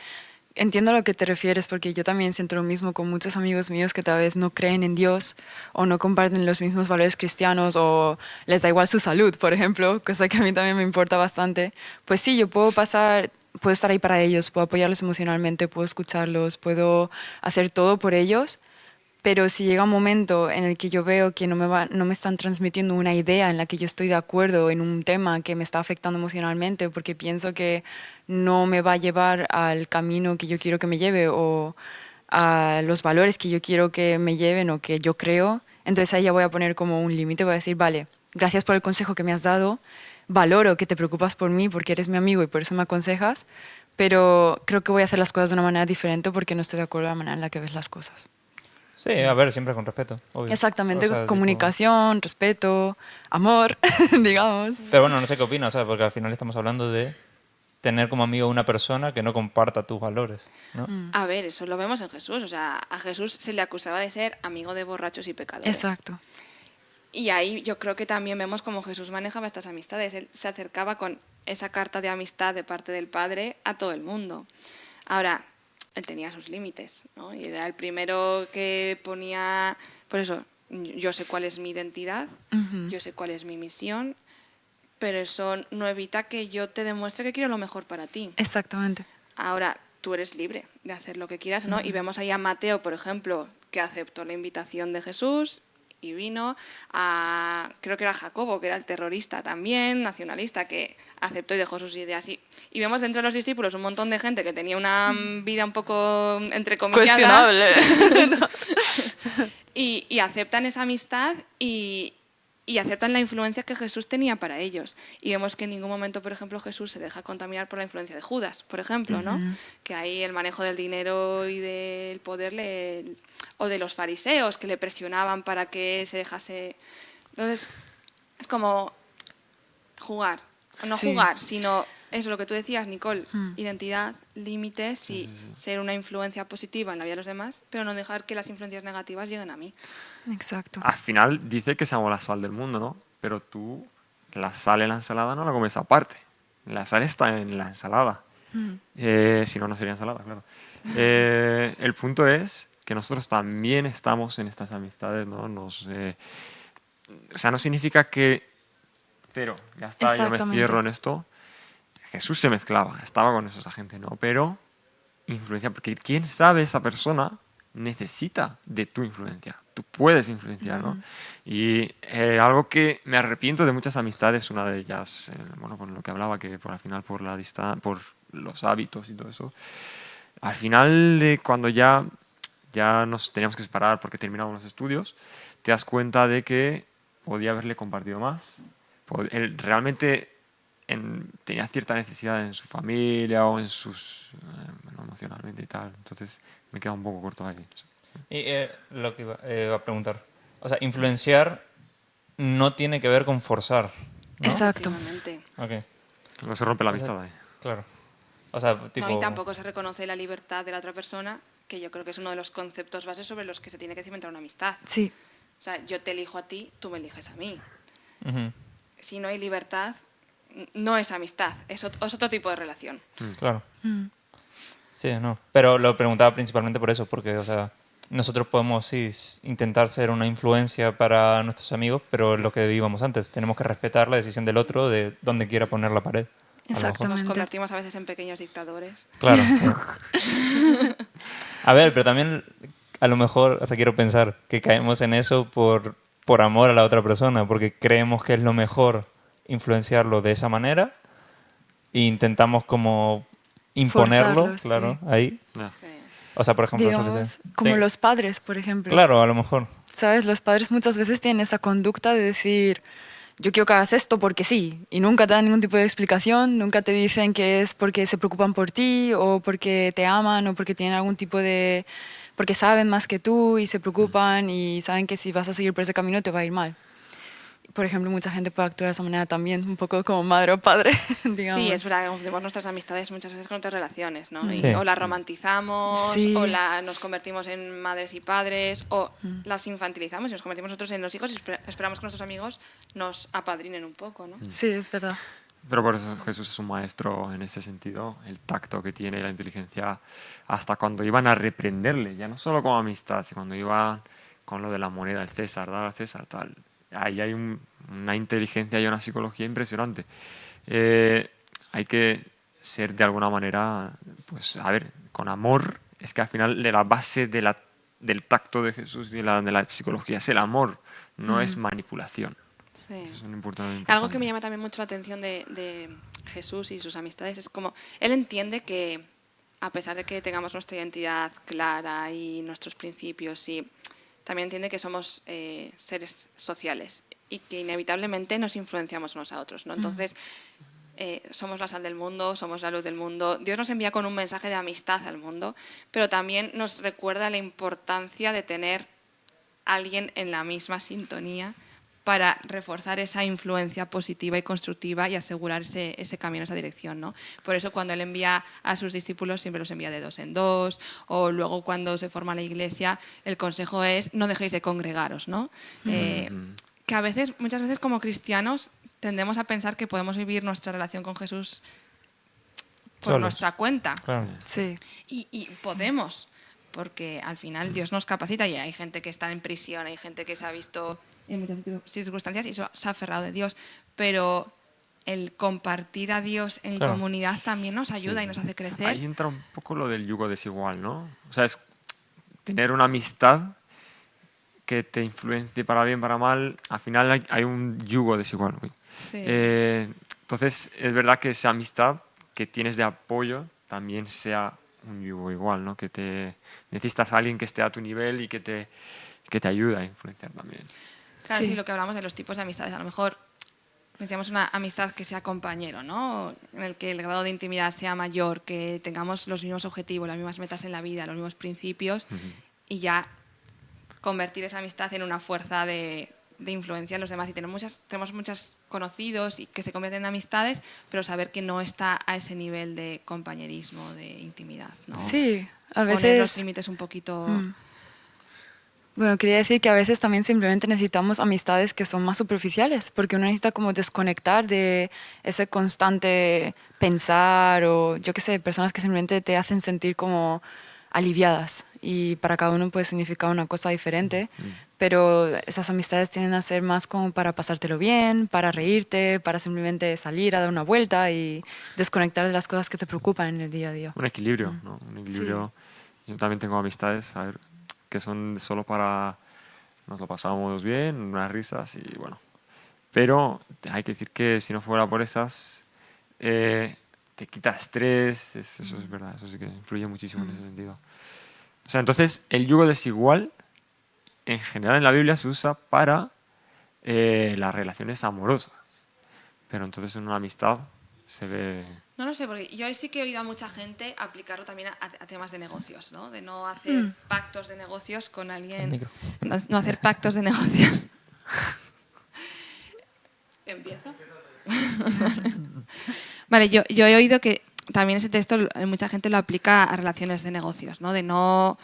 Entiendo a lo que te refieres, porque yo también siento lo mismo con muchos amigos míos que tal vez no creen en Dios o no comparten los mismos valores cristianos o les da igual su salud, por ejemplo, cosa que a mí también me importa bastante. Pues sí, yo puedo estar ahí para ellos, puedo apoyarlos emocionalmente, puedo escucharlos, puedo hacer todo por ellos. Pero si llega un momento en el que yo veo que no me están transmitiendo una idea en la que yo estoy de acuerdo en un tema que me está afectando emocionalmente porque pienso que no me va a llevar al camino que yo quiero que me lleve o a los valores que yo quiero que me lleven o que yo creo, entonces ahí ya voy a poner como un límite, voy a decir, vale, gracias por el consejo que me has dado, valoro que te preocupas por mí porque eres mi amigo y por eso me aconsejas, pero creo que voy a hacer las cosas de una manera diferente porque no estoy de acuerdo con la manera en la que ves las cosas. Sí, a ver, siempre con respeto, obvio. Exactamente, O sea, tipo- comunicación, respeto, amor, digamos. Pero bueno, no sé qué opinas, ¿sabes? Porque al final estamos hablando de tener como amigo a una persona que no comparta tus valores, ¿no? A ver, eso lo vemos en Jesús. O sea, a Jesús se le acusaba de ser amigo de borrachos y pecadores. Exacto. Y ahí yo creo que también vemos cómo Jesús manejaba estas amistades. Él se acercaba con esa carta de amistad de parte del Padre a todo el mundo. Ahora, él tenía sus límites, ¿no? Y era el primero que ponía, por eso, yo sé cuál es mi identidad, yo sé cuál es mi misión, pero eso no evita que yo te demuestre que quiero lo mejor para ti. Exactamente. Ahora, tú eres libre de hacer lo que quieras, ¿no? Y vemos ahí a Mateo, por ejemplo, que aceptó la invitación de Jesús y vino, creo que era Jacobo, que era el terrorista también, nacionalista, que aceptó y dejó sus ideas. Y vemos entre los discípulos un montón de gente que tenía una vida un poco, entre comillas, Cuestionable. y aceptan esa amistad y aceptan la influencia que Jesús tenía para ellos. Y vemos que en ningún momento, por ejemplo, Jesús se deja contaminar por la influencia de Judas, por ejemplo, ¿no? Que ahí el manejo del dinero y del poder o de los fariseos que le presionaban para que se dejase. Entonces, es como jugar, o no Sí. jugar, sino eso lo que tú decías, Nicole, identidad, límites y ser una influencia positiva en la vida de los demás, pero no dejar que las influencias negativas lleguen a mí. Exacto. Al final dice que seamos la sal del mundo, ¿no? Pero tú la sal en la ensalada no la comes aparte. La sal está en la ensalada. Si no, no sería ensalada, claro. El punto es que nosotros también estamos en estas amistades, ¿no? O sea, no significa que... Pero, ya está, yo me Exactamente. cierro en esto. Jesús se mezclaba, estaba con esa gente, ¿no? Pero influencia, porque quién sabe esa persona necesita de tu influencia. Tú puedes influenciar, ¿no? Y algo que me arrepiento de muchas amistades, una de ellas, bueno, con lo que hablaba, que al final por la por los hábitos y todo eso, al final de cuando ya nos teníamos que separar porque terminamos los estudios, te das cuenta de que podía haberle compartido más. Él realmente tenía cierta necesidad en su familia o en sus bueno, emocionalmente y tal. Entonces me queda un poco corto ahí. Y lo que iba a preguntar. O sea, influenciar no tiene que ver con forzar, ¿no? Exacto. Efectivamente. Ok, No se rompe la amistad ahí. claro. O sea, tipo... No, y tampoco se reconoce la libertad de la otra persona que yo creo que es uno de los conceptos bases sobre los que se tiene que cimentar una amistad. Sí, O sea, yo te elijo a ti, tú me eliges a mí. Ujú. Si no hay libertad, no es amistad, es otro tipo de relación. Claro. Sí, no. Pero lo preguntaba principalmente por eso, porque, o sea, nosotros podemos sí intentar ser una influencia para nuestros amigos, pero lo que vivimos antes, tenemos que respetar la decisión del otro de dónde quiera poner la pared. A lo mejor. Nos exactamente. convertimos a veces en pequeños dictadores. Claro. A ver, pero también a lo mejor, o sea, quiero pensar que caemos en eso por amor a la otra persona, porque creemos que es lo mejor influenciarlo de esa manera e intentamos como imponerlo, Forzarlos, claro, sí. ahí. Ya. Sí. O sea, por ejemplo, yo qué Digamos, sé. como los padres, por ejemplo. Claro, a lo mejor. ¿Sabes? Los padres muchas veces tienen esa conducta de decir, yo quiero que hagas esto porque sí, y nunca te dan ningún tipo de explicación, nunca te dicen que es porque se preocupan por ti o porque te aman o porque tienen algún tipo de... porque saben más que tú y se preocupan y saben que si vas a seguir por ese camino te va a ir mal. Por ejemplo, mucha gente puede actuar de esa manera también, un poco como madre o padre, digamos. Sí, es verdad que confundimos nuestras amistades muchas veces con otras relaciones, ¿no? Sí. O las romantizamos, Sí. o nos convertimos en madres y padres, o las infantilizamos y nos convertimos nosotros en los hijos y esperamos que nuestros amigos nos apadrinen un poco, ¿no? Sí, es verdad. Pero por eso Jesús es un maestro en este sentido, el tacto que tiene, la inteligencia, hasta cuando iban a reprenderle, ya no solo como amistad, sino cuando iban con lo de la moneda, el César, dar al César, tal. Ahí hay una inteligencia y una psicología impresionante. Hay que ser de alguna manera, pues a ver, con amor, es que al final la base del tacto de Jesús y de la psicología es el amor, no es manipulación. Sí. Eso es un importante. Algo que me llama también mucho la atención de Jesús y sus amistades es como él entiende que a pesar de que tengamos nuestra identidad clara y nuestros principios, y también entiende que somos seres sociales y que inevitablemente nos influenciamos unos a otros, ¿no? Entonces, somos la sal del mundo, somos la luz del mundo. Dios nos envía con un mensaje de amistad al mundo, pero también nos recuerda la importancia de tener a alguien en la misma sintonía para reforzar esa influencia positiva y constructiva y asegurar ese camino, esa dirección, ¿no? Por eso cuando Él envía a sus discípulos siempre los envía de 2 en 2, o luego cuando se forma la iglesia el consejo es no dejéis de congregaros, ¿no? Que muchas veces como cristianos tendemos a pensar que podemos vivir nuestra relación con Jesús por Solos. nuestra cuenta. Claro. Sí. Y podemos, porque al final Dios nos capacita y hay gente que está en prisión, hay gente que se ha visto en muchas circunstancias y se ha aferrado de Dios, pero el compartir a Dios en Claro. comunidad también nos ayuda Sí, y nos sí. hace crecer. Ahí entra un poco lo del yugo desigual, ¿no? O sea, es tener una amistad que te influencie para bien, para mal. Al final hay un yugo desigual. Uy. Sí. Entonces, es verdad que esa amistad que tienes de apoyo también sea un yugo igual, ¿no? Que necesitas a alguien que esté a tu nivel y que te ayude a influenciar también. Claro, Sí. sí, lo que hablamos de los tipos de amistades, a lo mejor necesitamos una amistad que sea compañero, ¿no? En el que el grado de intimidad sea mayor, que tengamos los mismos objetivos, las mismas metas en la vida, los mismos principios, y ya convertir esa amistad en una fuerza de influencia en los demás. Y tenemos muchos conocidos y que se convierten en amistades, pero saber que no está a ese nivel de compañerismo, de intimidad, ¿no? Sí, a Poner los veces... límites un poquito... Bueno, quería decir que a veces también simplemente necesitamos amistades que son más superficiales, porque uno necesita como desconectar de ese constante pensar o yo qué sé, personas que simplemente te hacen sentir como aliviadas y para cada uno puede significar una cosa diferente, pero esas amistades tienden a ser más como para pasártelo bien, para reírte, para simplemente salir a dar una vuelta y desconectar de las cosas que te preocupan en el día a día. Un equilibrio, ¿no? Un equilibrio. Yo también tengo amistades, a ver, que son solo para... Nos lo pasamos bien, unas risas y bueno. Pero hay que decir que si no fuera por esas, te quita estrés, eso es verdad, eso sí que influye muchísimo en ese sentido. O sea, entonces el yugo desigual, en general en la Biblia se usa para las relaciones amorosas. Pero entonces en una amistad se ve... No lo sé, porque yo sí que he oído a mucha gente aplicarlo también a temas de negocios, ¿no? De no hacer pactos de negocios con alguien. micro. No hacer pactos de negocios. ¿Empiezo? Vale, yo he oído que también ese texto mucha gente lo aplica a relaciones de negocios, ¿no? De no,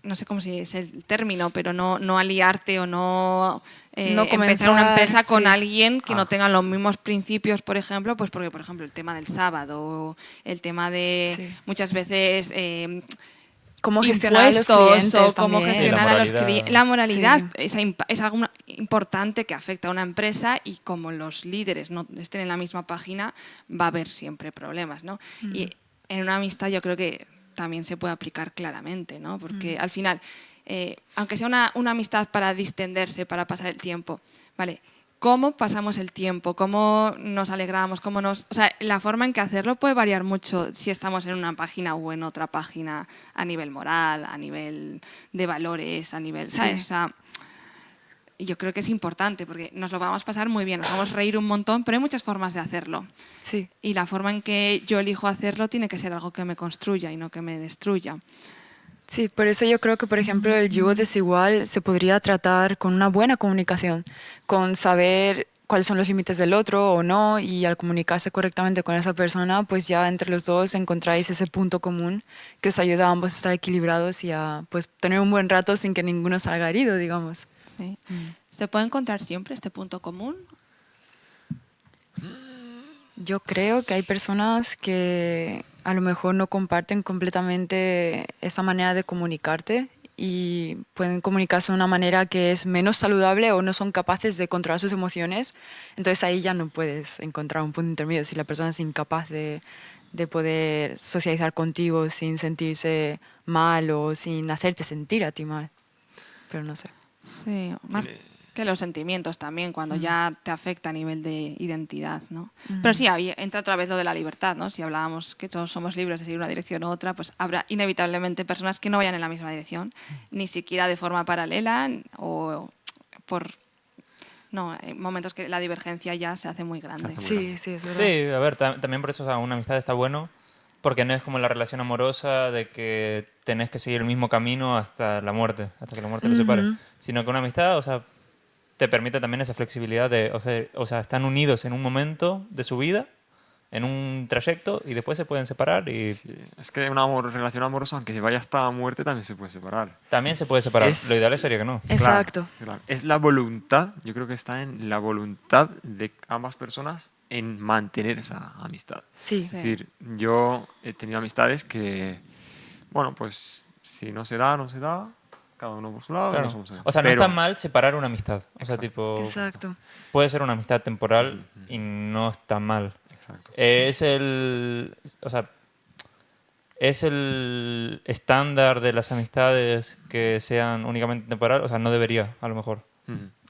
no sé cómo es el término, pero no aliarte o no, No empezar una comenzar, empresa con sí. alguien que no tenga los mismos principios, por ejemplo, pues porque, por ejemplo, el tema del sábado, el tema de Sí. muchas veces Cómo gestionar a los impuestos clientes o cómo también. gestionar a los moralidad. clientes. La moralidad Sí. es algo importante que afecta a una empresa y como los líderes no estén en la misma página, va a haber siempre problemas, ¿no? Y en una amistad yo creo que también se puede aplicar claramente, ¿no? Porque al final, aunque sea una amistad para distenderse, para pasar el tiempo, ¿vale? ¿Cómo pasamos el tiempo? ¿Cómo nos alegramos? O sea, la forma en que hacerlo puede variar mucho si estamos en una página o en otra página a nivel moral, a nivel de valores, a nivel, ¿sabes? Sí. O sea, yo creo que es importante porque nos lo vamos a pasar muy bien, nos vamos a reír un montón, pero hay muchas formas de hacerlo. Sí. Y la forma en que yo elijo hacerlo tiene que ser algo que me construya y no que me destruya. Sí, por eso yo creo que, por ejemplo, el yugo desigual se podría tratar con una buena comunicación, con saber cuáles son los límites del otro o no, y al comunicarse correctamente con esa persona, pues ya entre los dos encontráis ese punto común que os ayuda a ambos a estar equilibrados y a pues, tener un buen rato sin que ninguno salga herido, digamos. ¿Sí? ¿Se puede encontrar siempre este punto común? Yo creo que hay personas que a lo mejor no comparten completamente esa manera de comunicarte y pueden comunicarse de una manera que es menos saludable o no son capaces de controlar sus emociones. Entonces ahí ya no puedes encontrar un punto intermedio si la persona es incapaz de poder socializar contigo sin sentirse mal o sin hacerte sentir a ti mal. Pero no sé. Sí, más que los sentimientos también, cuando ya te afecta a nivel de identidad, ¿no? Pero sí, ahí entra otra vez lo de la libertad, ¿no? Si hablábamos que todos somos libres de seguir una dirección u otra, pues habrá inevitablemente personas que no vayan en la misma dirección, ni siquiera de forma paralela o por... No, hay momentos que la divergencia ya se hace muy grande. Sí, sí, es verdad. Sí, a ver, también por eso, o sea, una amistad está bueno, porque no es como la relación amorosa de que tenés que seguir el mismo camino hasta la muerte, hasta que la muerte los separe, sino que una amistad, o sea, te permite también esa flexibilidad de, o sea, están unidos en un momento de su vida, en un trayecto, y después se pueden separar y Sí, es que una relación amorosa, aunque vaya hasta la muerte, también se puede separar. también se puede separar. Es- Lo ideal sería que no. Exacto. Claro. Es la voluntad, yo creo que está en la voluntad de ambas personas en mantener esa amistad. Sí. Es decir, yo he tenido amistades que, bueno, pues si no se da, no se da, cada uno por su lado, y Claro. no somos nada. O sea, no Pero- está mal separar una amistad. O sea, Exacto. tipo, Exacto. puede ser una amistad temporal y no está mal. Exacto. O sea, es el estándar de las amistades que sean únicamente temporal. O sea, no debería, a lo mejor.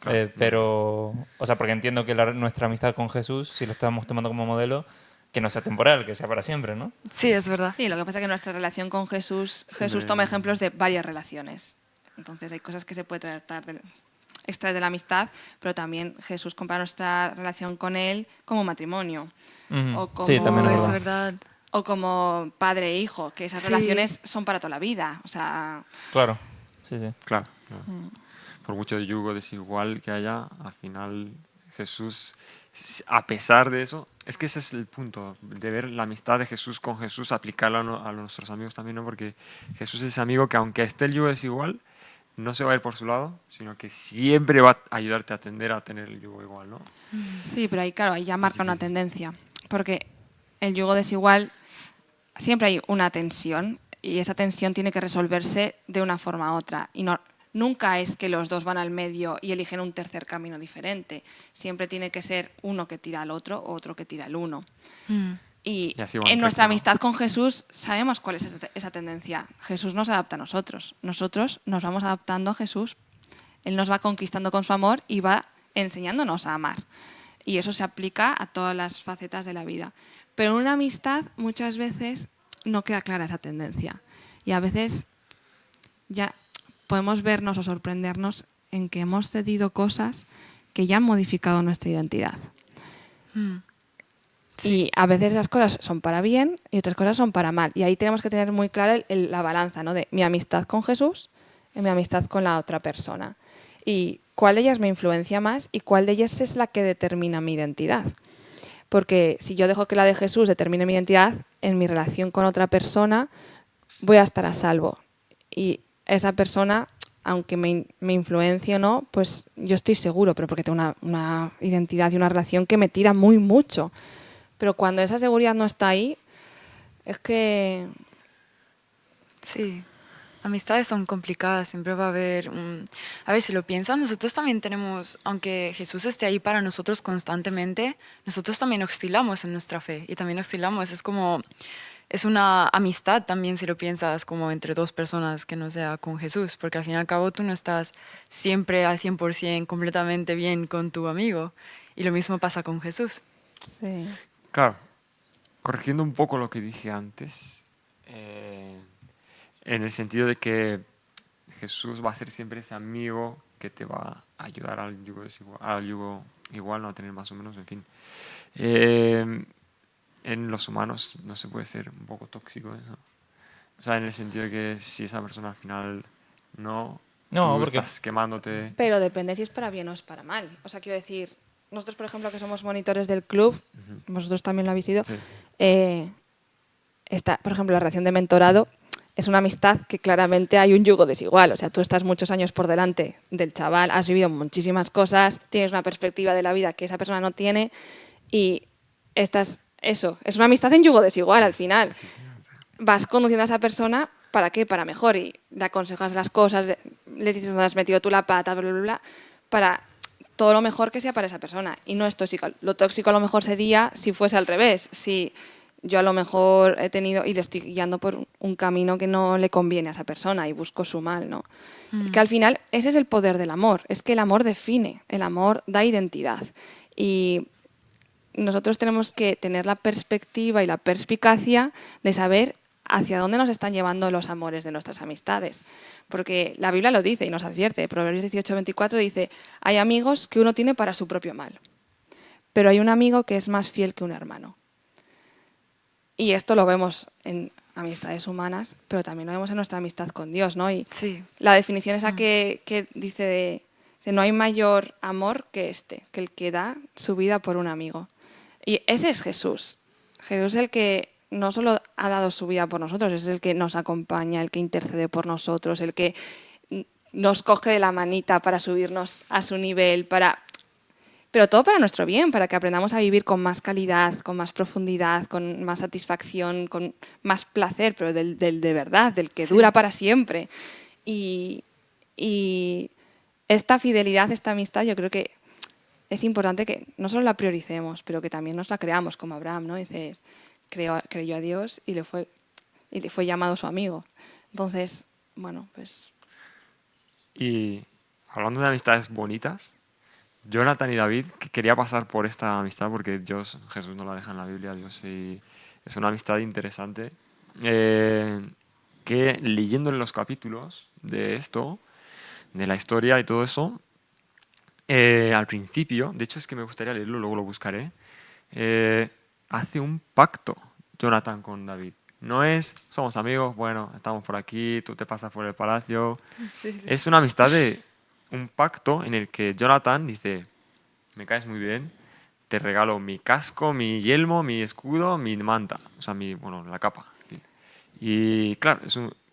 Claro. Pero, o sea, porque entiendo que nuestra amistad con Jesús, si lo estamos tomando como modelo, que no sea temporal, que sea para siempre, ¿no? Sí, es verdad. Sí, lo que pasa es que nuestra relación con Jesús, Siempre- Jesús toma ejemplos de varias relaciones. Entonces hay cosas que se puede extraer de la amistad, pero también Jesús compara nuestra relación con Él como matrimonio. Ujú. O como, Sí, también Oh, es es verdad. verdad. o como padre e hijo, que esas Sí. relaciones son para toda la vida. O sea, Claro. Sí, sí. Claro. Por mucho yugo desigual que haya, al final Jesús, a pesar de eso, es que ese es el punto, de ver la amistad de Jesús con Jesús, aplicarla a nuestros amigos también, ¿no? Porque Jesús es ese amigo que aunque esté el yugo desigual, no se va a ir por su lado, sino que siempre va a ayudarte a tender a tener el yugo igual, ¿no? sí, pero ahí, claro, ahí ya marca una tendencia. Porque el yugo desigual siempre hay una tensión y esa tensión tiene que resolverse de una forma u otra. Y nunca es que los dos van al medio y eligen un tercer camino diferente. Siempre tiene que ser uno que tira al otro o otro que tira al uno. Y Y así van en nuestra recto, ¿no? amistad con Jesús sabemos cuál es esa tendencia. Jesús nos adapta a nosotros. Nosotros nos vamos adaptando a Jesús. Él nos va conquistando con su amor y va enseñándonos a amar. Y eso se aplica a todas las facetas de la vida. Pero en una amistad muchas veces no queda clara esa tendencia. Y a veces ya podemos vernos o sorprendernos en que hemos cedido cosas que ya han modificado nuestra identidad. Y a veces esas cosas son para bien y otras cosas son para mal. Y ahí tenemos que tener muy clara la balanza, ¿no? De mi amistad con Jesús y mi amistad con la otra persona. Y cuál de ellas me influencia más y cuál de ellas es la que determina mi identidad. porque si yo dejo que la de Jesús determine mi identidad, en mi relación con otra persona voy a estar a salvo. Y esa persona, aunque me influencie o no, pues yo estoy seguro, pero porque tengo una identidad y una relación que me tira muy mucho. Pero cuando esa seguridad no está ahí, es que... Sí, amistades son complicadas, siempre va a haber... A ver, si lo piensas, nosotros también tenemos, aunque Jesús esté ahí para nosotros constantemente, nosotros también oscilamos en nuestra fe y también oscilamos. Es como, es una amistad también, si lo piensas, como entre dos personas que no sea con Jesús, porque al fin y al cabo tú no estás siempre al 100% completamente bien con tu amigo y lo mismo pasa con Jesús. Sí. Claro, corrigiendo un poco lo que dije antes, en el sentido de que Jesús va a ser siempre ese amigo que te va a ayudar al yugo, al yugo igual, no a tener más o menos, en fin. En los humanos no se puede ser un poco tóxico eso. O sea, en el sentido de que si esa persona al final no, No, tú porque estás quemándote. Pero depende si es para bien o es para mal. O sea, quiero decir, nosotros, por ejemplo, que somos monitores del club, vosotros también lo habéis sido, Sí. por ejemplo, la relación de mentorado es una amistad que claramente hay un yugo desigual. O sea, tú estás muchos años por delante del chaval, has vivido muchísimas cosas, tienes una perspectiva de la vida que esa persona no tiene y eso, es una amistad en yugo desigual al final. Vas conduciendo a esa persona, ¿para qué? Para mejor, y le aconsejas las cosas, le dices dónde has metido tú la pata, bla, bla, bla, para todo lo mejor que sea para esa persona. Y no es tóxico. Lo tóxico a lo mejor sería si fuese al revés, si yo a lo mejor he tenido y le estoy guiando por un camino que no le conviene a esa persona y busco su mal, ¿no? Que al final ese es el poder del amor, es que el amor define, el amor da identidad. Y nosotros tenemos que tener la perspectiva y la perspicacia de saber hacia dónde nos están llevando los amores de nuestras amistades. Porque la Biblia lo dice y nos advierte. Proverbios 18:24 dice, hay amigos que uno tiene para su propio mal, pero hay un amigo que es más fiel que un hermano. Y esto lo vemos en amistades humanas, pero también lo vemos en nuestra amistad con Dios, ¿no? Y Sí. la definición esa que dice de no hay mayor amor que este, que el que da su vida por un amigo. Y ese es Jesús. Jesús es el que no solo ha dado su vida por nosotros, es el que nos acompaña, el que intercede por nosotros, el que nos coge de la manita para subirnos a su nivel, pero todo para nuestro bien, para que aprendamos a vivir con más calidad, con más profundidad, con más satisfacción, con más placer, pero del de verdad, del que dura para siempre. Y esta fidelidad, esta amistad, yo creo que es importante que no solo la prioricemos, pero que también nos la creamos, como Abraham, ¿no? Dices, creyó a Dios y le fue llamado su amigo. Entonces, bueno, pues... Y hablando de amistades bonitas, Jonathan y David, que quería pasar por esta amistad porque Jesús no la deja en la Biblia, Dios, y es una amistad interesante, que leyendo en los capítulos de esto, de la historia y todo eso, al principio, de hecho es que me gustaría leerlo, luego lo buscaré, hace un pacto Jonathan con David. No es, somos amigos, bueno, estamos por aquí, tú te pasas por el palacio. Es una amistad de un pacto en el que Jonathan dice, me caes muy bien, te regalo mi casco, mi yelmo, mi escudo, mi manta, o sea, la capa. En fin. Y claro,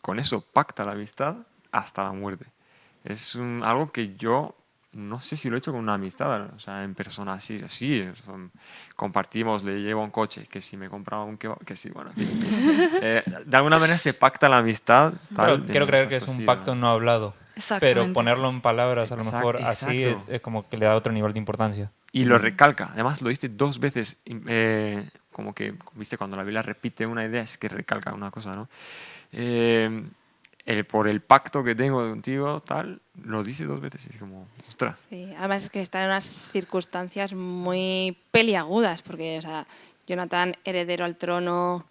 con eso pacta la amistad hasta la muerte. Es algo que yo no sé si lo he hecho con una amistad, o sea, en persona así, compartimos, le llevo un coche, que si me compraba un kebab, que sí, bueno, en fin. De alguna manera se pacta la amistad. Pero Tal, quiero en creer que esas es un cosillas, pacto ¿no? no hablado. Pero Exactamente. ponerlo en palabras, a lo mejor así, Exacto. es como que le da otro nivel de importancia. Y lo recalca, además lo dice dos veces, como que, viste, cuando la Biblia repite una idea es que recalca una cosa, ¿no? Por el pacto que tengo contigo, tal, lo dice dos veces y es como, ostras. Sí, además es que está en unas circunstancias muy peliagudas, porque, o sea, Jonathan, heredero al trono,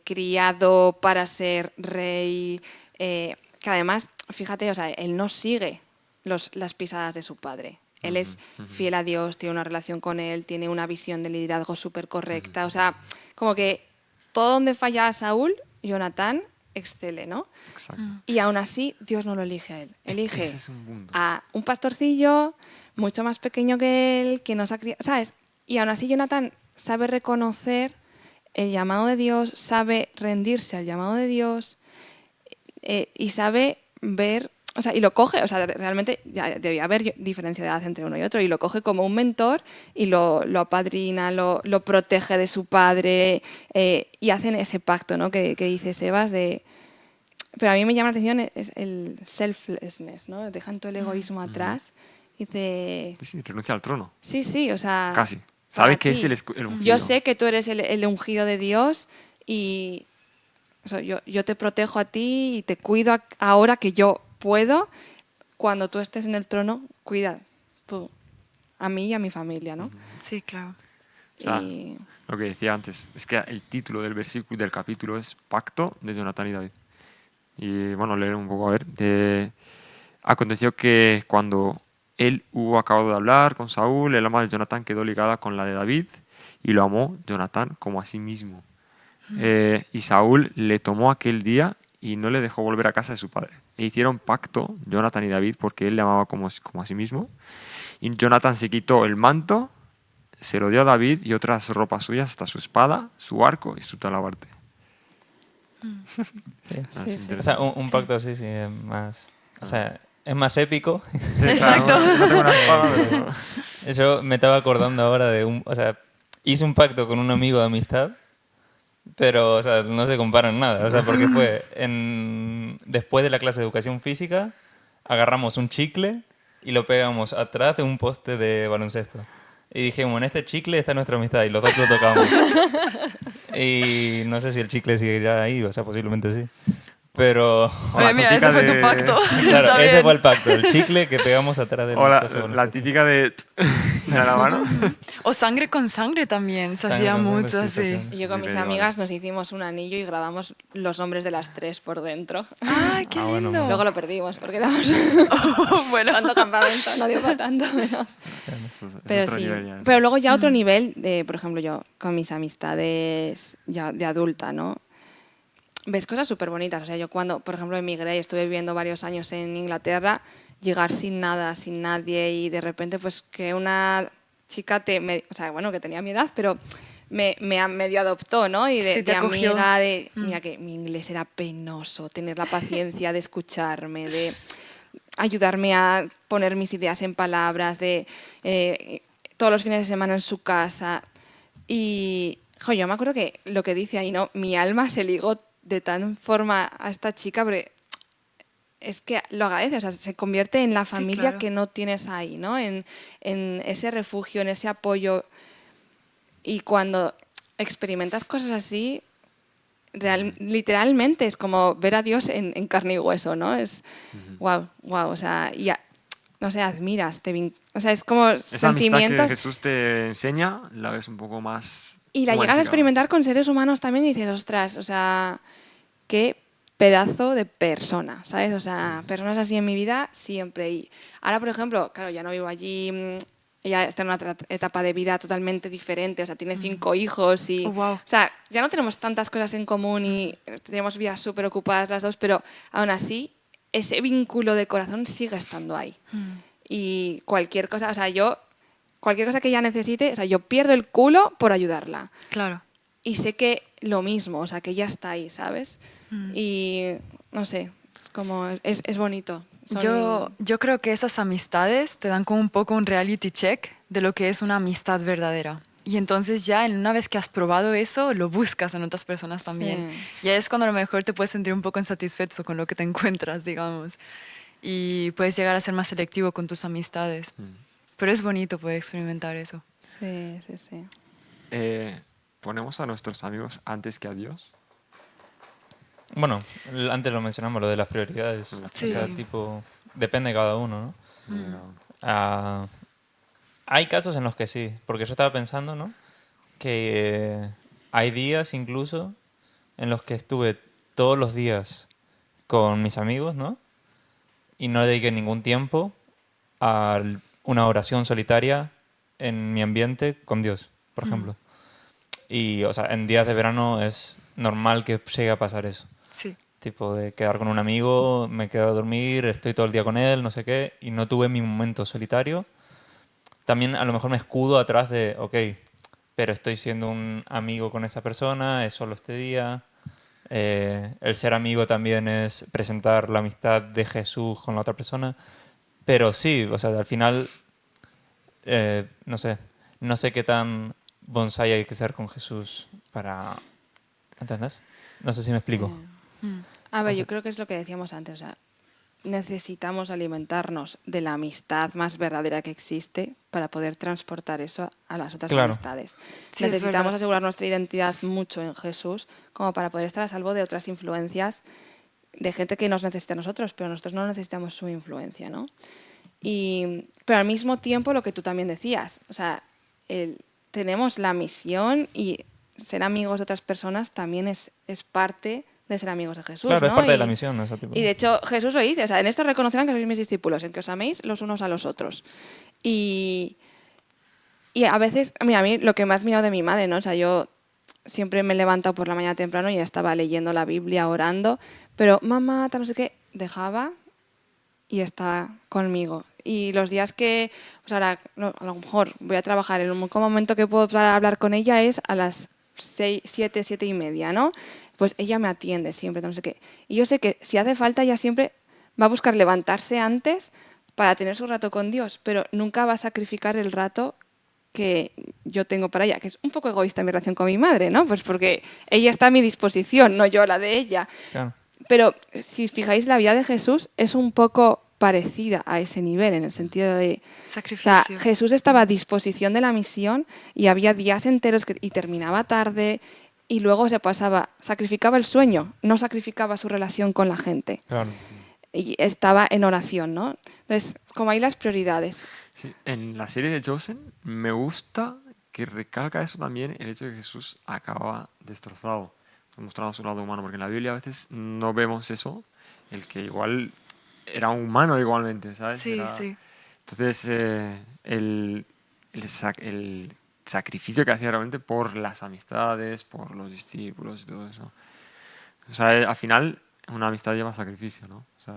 criado para ser rey, que además, fíjate, o sea, él no sigue las pisadas de su padre. Él es fiel a Dios, tiene una relación con él, tiene una visión de liderazgo súper correcta. O sea, como que todo donde falla a Saúl, Jonathan excele, ¿no? Exacto. Y aún así, Dios no lo elige a él. Elige Ese es un mundo. a un pastorcillo mucho más pequeño que él, que no se ha criado, ¿sabes? Y aún así Jonathan sabe reconocer el llamado de Dios, sabe rendirse al llamado de Dios y sabe ver, o sea, y lo coge, o sea, realmente ya debía haber diferencia de edad entre uno y otro, y lo coge como un mentor y lo apadrina, lo protege de su padre y hacen ese pacto, ¿no? que dice Sebas de... Pero a mí me llama la atención es el selflessness, ¿no? Dejan todo el egoísmo atrás. Dice... Sí, renuncia al trono. Sí, o sea... Casi. para Sabes que es ti. el ungido. Yo sé que tú eres el ungido de Dios y o sea, yo te protejo a ti y te cuido ahora que yo puedo. Cuando tú estés en el trono, cuida tú a mí y a mi familia, ¿no? Sí, claro. O sea, Y lo que decía antes, es que el título del versículo del capítulo es Pacto de Jonatán y David. Y bueno, leer un poco a ver. Aconteció que cuando él hubo acabado de hablar con Saúl, el alma de Jonatán quedó ligada con la de David y lo amó Jonatán como a sí mismo. Y Saúl le tomó aquel día y no le dejó volver a casa de su padre. E hicieron pacto, Jonatán y David, porque él le amaba como a sí mismo. Y Jonatán se quitó el manto, se lo dio a David y otras ropas suyas, hasta su espada, su arco y su talabarte. Sí. Ah, Sí, es sí. O interesante. sea, un pacto así, sí, es más... O sea, es más épico. Sí, Exacto. claro, no tengo una espada, pero... Yo me estaba acordando ahora de un... O sea, hice un pacto con un amigo de amistad, pero, o sea, no se comparan nada. O sea, porque fue después de la clase de educación física, agarramos un chicle y lo pegamos atrás de un poste de baloncesto. Y dijimos, en este chicle está nuestra amistad y los dos lo tocamos. Y no sé si el chicle seguirá ahí, o sea, posiblemente sí. Pero, O la Oye, mira, típica ese fue tu de- pacto. claro, Está ese bien. fue el pacto, el chicle que pegamos atrás del O poste de la baloncesto. típica de la mano. O sangre con sangre también, se Sangre hacía con sangre, mucho sí, se así. hacía. yo con mis medievales. amigas nos hicimos un anillo y grabamos los nombres de las tres por dentro. ¡Ay, qué Ah, bueno, lindo! Luego lo perdimos porque éramos Bueno, tanto campamento, no dio para tanto menos. Eso es Pero otro sí, nivel ya. pero luego ya otro nivel, de, por ejemplo, yo con mis amistades ya de adulta, ¿no? Ves cosas súper bonitas. O sea, yo cuando, por ejemplo, emigré y estuve viviendo varios años en Inglaterra, llegar sin nada, sin nadie y de repente pues que una chica o sea, bueno, que tenía mi edad, pero me medio adoptó, ¿no? Y Sí, te de acogió. amiga, de, mira que mi inglés era penoso, tener la paciencia de escucharme, de ayudarme a poner mis ideas en palabras, de todos los fines de semana en su casa. Y yo me acuerdo que lo que dice ahí, ¿no? Mi alma se ligó de tal forma a esta chica, porque es que lo agradece, o sea, se convierte en la Sí, familia claro. que no tienes ahí, ¿no? En ese refugio, en ese apoyo. Y cuando experimentas cosas así, literalmente es como ver a Dios en carne y hueso, ¿no? Es wow, o sea, no sé, admiras, o sea, es como Esa amistad que sentimientos. Jesús te enseña, la ves un poco más Y la llegas a humanificada. experimentar con seres humanos también y dices, ostras, o sea, qué pedazo de persona, ¿sabes? O sea, personas así en mi vida siempre. Y ahora, por ejemplo, claro, ya no vivo allí, ella está en una etapa de vida totalmente diferente, o sea, tiene 5 hijos y... Oh, wow. O sea, ya no tenemos tantas cosas en común y tenemos vidas súper ocupadas las dos, pero aún así, ese vínculo de corazón sigue estando ahí. Y cualquier cosa, o sea, cualquier cosa que ella necesite, o sea, yo pierdo el culo por ayudarla. claro. Y sé que lo mismo, o sea, que ella está ahí, ¿sabes? Y no sé, es como, es bonito. Yo creo que esas amistades te dan como un poco un reality check de lo que es una amistad verdadera. Y entonces ya una vez que has probado eso, lo buscas en otras personas también. Sí. Y ahí es cuando a lo mejor te puedes sentir un poco insatisfecho con lo que te encuentras, digamos. Y puedes llegar a ser más selectivo con tus amistades. Pero es bonito poder experimentar eso. Sí, sí, sí. ¿Ponemos a nuestros amigos antes que a Dios? Bueno, antes lo mencionamos, lo de las prioridades. Sí. O sea, tipo, depende de cada uno, ¿no? No. Ah, hay casos en los que sí, porque yo estaba pensando, ¿no? Que hay días incluso en los que estuve todos los días con mis amigos, ¿no? Y no le dediqué ningún tiempo a una oración solitaria en mi ambiente con Dios, por ejemplo. Y, o sea, en días de verano es normal que llegue a pasar eso. Sí. Tipo de quedar con un amigo, me quedo a dormir, estoy todo el día con él, no sé qué, y no tuve mi momento solitario. También a lo mejor me escudo atrás de, ok, pero estoy siendo un amigo con esa persona, es solo este día. El ser amigo también es presentar la amistad de Jesús con la otra persona. Pero sí, o sea, al final, no sé qué tan bonsai hay que ser con Jesús para... ¿Entendés? No sé si me explico. A ver, O sea- yo creo que es lo que decíamos antes, o sea, necesitamos alimentarnos de la amistad más verdadera que existe para poder transportar eso a las otras Claro. amistades. Sí, es Necesitamos verdad. asegurar nuestra identidad mucho en Jesús como para poder estar a salvo de otras influencias de gente que nos necesita a nosotros, pero nosotros no necesitamos su influencia, ¿no? Pero al mismo tiempo lo que tú también decías, o sea, tenemos la misión y ser amigos de otras personas también es parte de ser amigos de Jesús, Claro, ¿no? es parte de la misión, ¿no? Ese tipo. Y de hecho Jesús lo dice, o sea, en esto reconocerán que sois mis discípulos, en que os améis los unos a los otros. Y, y a veces, mira, a mí lo que me ha admirado de mi madre, ¿no? O sea, yo siempre me he levantado por la mañana temprano y ya estaba leyendo la Biblia, orando, pero mamá, tal, no sé qué, dejaba y está conmigo. Y los días que, pues ahora a lo mejor voy a trabajar, el único momento que puedo para hablar con ella es a las 7:30, ¿no? Pues ella me atiende siempre, no sé qué. Y yo sé que si hace falta, ella siempre va a buscar levantarse antes para tener su rato con Dios, pero nunca va a sacrificar el rato que yo tengo para ella, que es un poco egoísta mi relación con mi madre, ¿no? Pues porque ella está a mi disposición, no yo a la de ella. Claro. Pero si os fijáis, la vida de Jesús es un poco parecida a ese nivel, en el sentido de... O sea, Sacrificio. Jesús estaba a disposición de la misión y había días enteros y terminaba tarde y luego se pasaba, sacrificaba el sueño, no sacrificaba su relación con la gente. Claro. Y estaba en oración, ¿no? Entonces, como hay las prioridades. Sí, en la serie de Chosen me gusta que recalca eso también, el hecho de que Jesús acaba destrozado, mostrando su lado humano, porque en la Biblia a veces no vemos eso, el que igual era humano igualmente, ¿sabes? Sí, Era- sí. Entonces, el sacrificio que hacía realmente por las amistades, por los discípulos y todo eso. O sea, al final una amistad lleva sacrificio, ¿no? O sea,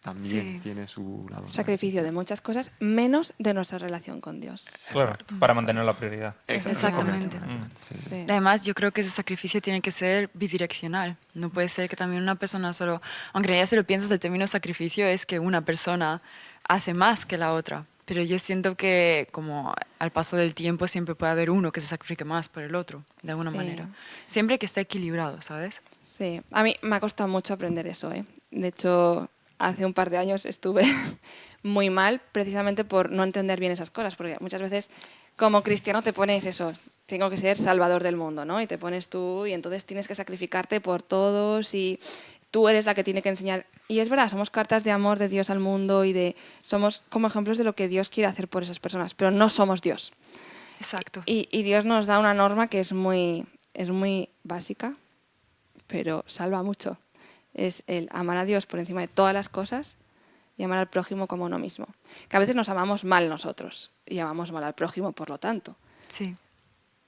también Sí. tiene su lado. Sacrificio de muchas cosas, menos de nuestra relación con Dios. Claro, para mantener la prioridad. Exactamente. Sí, sí. Sí. Además, yo creo que ese sacrificio tiene que ser bidireccional. No puede ser que también una persona solo, aunque ya si lo piensas, el término sacrificio es que una persona hace más que la otra. Pero yo siento que como al paso del tiempo siempre puede haber uno que se sacrifique más por el otro, de alguna Sí. manera. Siempre que esté equilibrado, ¿sabes? Sí, a mí me ha costado mucho aprender eso, ¿eh? De hecho, hace un par de años estuve muy mal precisamente por no entender bien esas cosas, porque muchas veces como cristiano te pones eso, tengo que ser salvador del mundo, ¿no? Y te pones tú y entonces tienes que sacrificarte por todos y tú eres la que tiene que enseñar. Y es verdad, somos cartas de amor de Dios al mundo y somos como ejemplos de lo que Dios quiere hacer por esas personas, pero no somos Dios. Exacto. Y Dios nos da una norma que es muy básica, pero salva mucho. Es el amar a Dios por encima de todas las cosas y amar al prójimo como uno mismo. Que a veces nos amamos mal nosotros y amamos mal al prójimo, por lo tanto. Sí.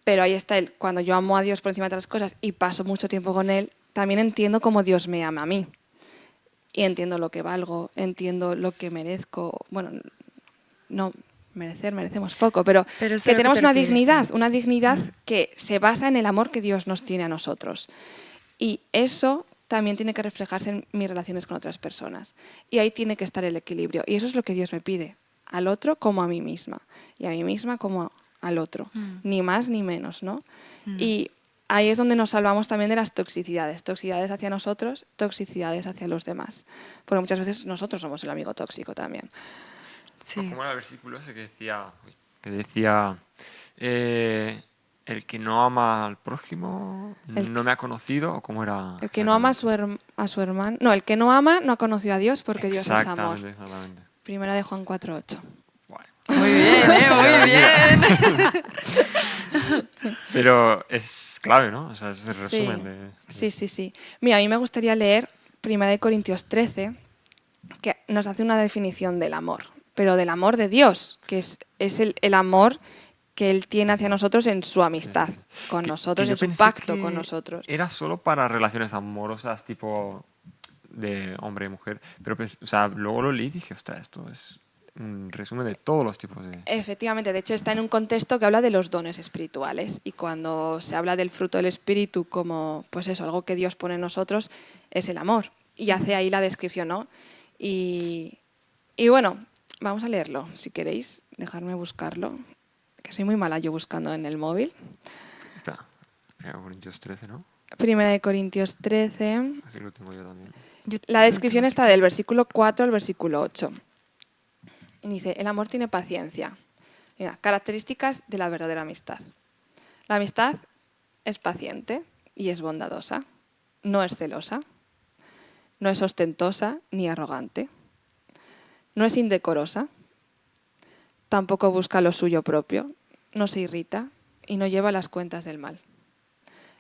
Pero ahí está el, cuando yo amo a Dios por encima de todas las cosas y paso mucho tiempo con Él, también entiendo cómo Dios me ama a mí. Y entiendo lo que valgo, entiendo lo que merezco. Bueno, no merecemos poco, pero Pero es a que lo que tenemos te refieres, sí. una dignidad que se basa en el amor que Dios nos tiene a nosotros. Y eso también tiene que reflejarse en mis relaciones con otras personas. Y ahí tiene que estar el equilibrio. Y eso es lo que Dios me pide, al otro como a mí misma. Y a mí misma como al otro. Ni más ni menos, ¿no? Y ahí es donde nos salvamos también de las toxicidades. Toxicidades hacia nosotros, toxicidades hacia los demás. Porque muchas veces nosotros somos el amigo tóxico también. Sí. ¿Cómo era el versículo ese que decía, el que no ama al prójimo no me ha conocido? ¿O cómo era? El que no ama a su hermano... No, el que no ama no ha conocido a Dios porque Dios es amor. Exactamente, exactamente. Primera de Juan 4:8. Bueno. Muy bien, muy bien. Pero es clave, ¿no? O sea, es el resumen de... Sí. Mira, a mí me gustaría leer 1 Corintios 13, que nos hace una definición del amor, pero del amor de Dios, que es el amor que Él tiene hacia nosotros en su amistad con nosotros, yo en su pensé pacto que con nosotros. Era solo para relaciones amorosas, tipo de hombre y mujer. Pero o sea, luego lo leí y dije, ostras, esto es un resumen de todos los tipos de... Efectivamente, de hecho está en un contexto que habla de los dones espirituales y cuando se habla del fruto del espíritu como, pues eso, algo que Dios pone en nosotros, es el amor. Y hace ahí la descripción, ¿no? Y bueno, vamos a leerlo, si queréis, dejarme buscarlo, que soy muy mala yo buscando en el móvil. Espera, 1 Corintios 13, ¿no? Primera de Corintios 13. Así lo tengo yo también. La descripción está del versículo 4 al versículo 8. Y dice, el amor tiene paciencia. Mira, características de la verdadera amistad. La amistad es paciente y es bondadosa. No es celosa. No es ostentosa ni arrogante. No es indecorosa. Tampoco busca lo suyo propio. No se irrita y no lleva las cuentas del mal.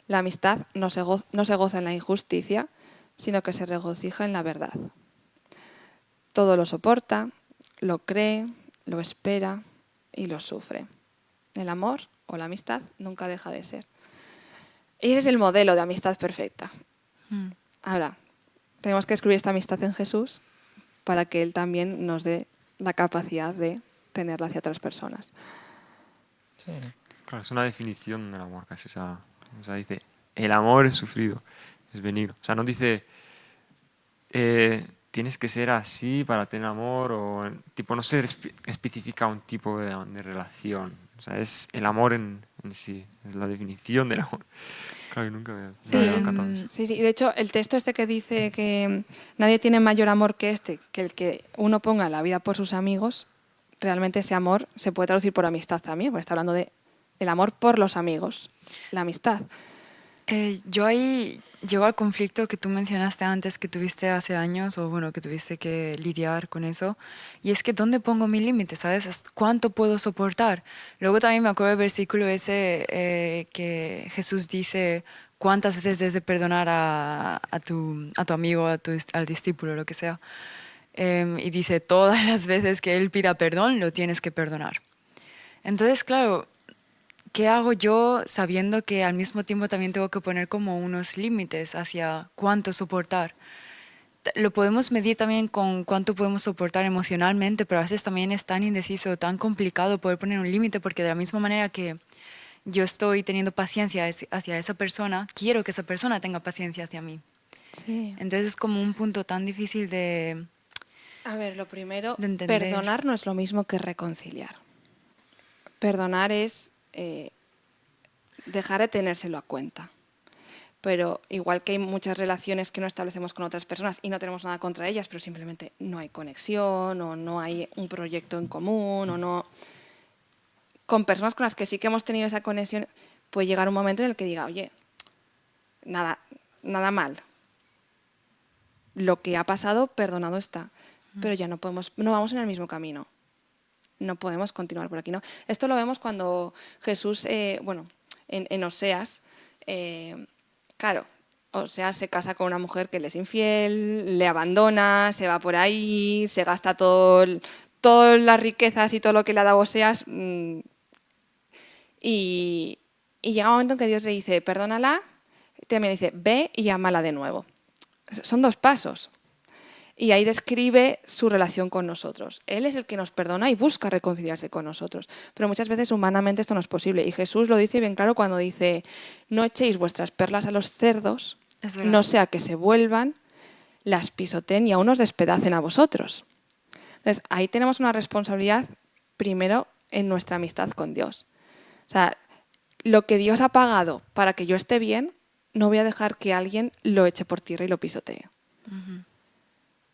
La amistad no se goza en la injusticia, sino que se regocija en la verdad. Todo lo soporta, lo cree, lo espera y lo sufre. El amor o la amistad nunca deja de ser. Y ese es el modelo de amistad perfecta. Ahora, tenemos que descubrir esta amistad en Jesús para que Él también nos dé la capacidad de tenerla hacia otras personas. Sí. Claro, es una definición del amor casi. O sea, dice, el amor es sufrido, es benigno. O sea, no dice, tienes que ser así para tener amor o tipo, no se especifica un tipo de relación. O sea, es el amor en sí, es la definición del amor. Claro, nunca había captado eso. Sí, de hecho, el texto este que dice que nadie tiene mayor amor que este, que el que uno ponga la vida por sus amigos, realmente ese amor se puede traducir por amistad también, porque está hablando de el amor por los amigos, la amistad. Yo ahí llego al conflicto que tú mencionaste antes, que tuviste hace años, o bueno, que tuviste que lidiar con eso, y es que ¿dónde pongo mi límite? ¿Sabes? ¿Cuánto puedo soportar? Luego también me acuerdo del versículo ese que Jesús dice, ¿cuántas veces debes de perdonar a tu amigo, al discípulo, lo que sea? Y dice, todas las veces que él pida perdón, lo tienes que perdonar. Entonces, claro, ¿qué hago yo sabiendo que al mismo tiempo también tengo que poner como unos límites hacia cuánto soportar? Lo podemos medir también con cuánto podemos soportar emocionalmente, pero a veces también es tan indeciso, tan complicado poder poner un límite, porque de la misma manera que yo estoy teniendo paciencia hacia esa persona, quiero que esa persona tenga paciencia hacia mí. Sí. Entonces es como un punto tan difícil de A ver, lo primero, entender. perdonar no es lo mismo que reconciliar. Perdonar es dejar de tenérselo a cuenta. Pero igual que hay muchas relaciones que no establecemos con otras personas y no tenemos nada contra ellas, pero simplemente no hay conexión o no hay un proyecto en común o no... Con personas con las que sí que hemos tenido esa conexión, puede llegar un momento en el que diga, oye, nada mal. Lo que ha pasado, perdonado está. Pero ya no vamos en el mismo camino. No podemos continuar por aquí, ¿no? Esto lo vemos cuando Jesús, en Oseas, claro, Oseas se casa con una mujer que le es infiel, le abandona, se va por ahí, se gasta todas las riquezas y todo lo que le ha dado Oseas. Y llega un momento en que Dios le dice, perdónala, y también le dice, ve y ámala de nuevo. Son 2 pasos. Y ahí describe su relación con nosotros. Él es el que nos perdona y busca reconciliarse con nosotros. Pero muchas veces humanamente esto no es posible. Y Jesús lo dice bien claro cuando dice, no echéis vuestras perlas a los cerdos, no sea que se vuelvan, las pisoteen y aún os despedacen a vosotros. Entonces, ahí tenemos una responsabilidad primero en nuestra amistad con Dios. O sea, lo que Dios ha pagado para que yo esté bien, no voy a dejar que alguien lo eche por tierra y lo pisotee.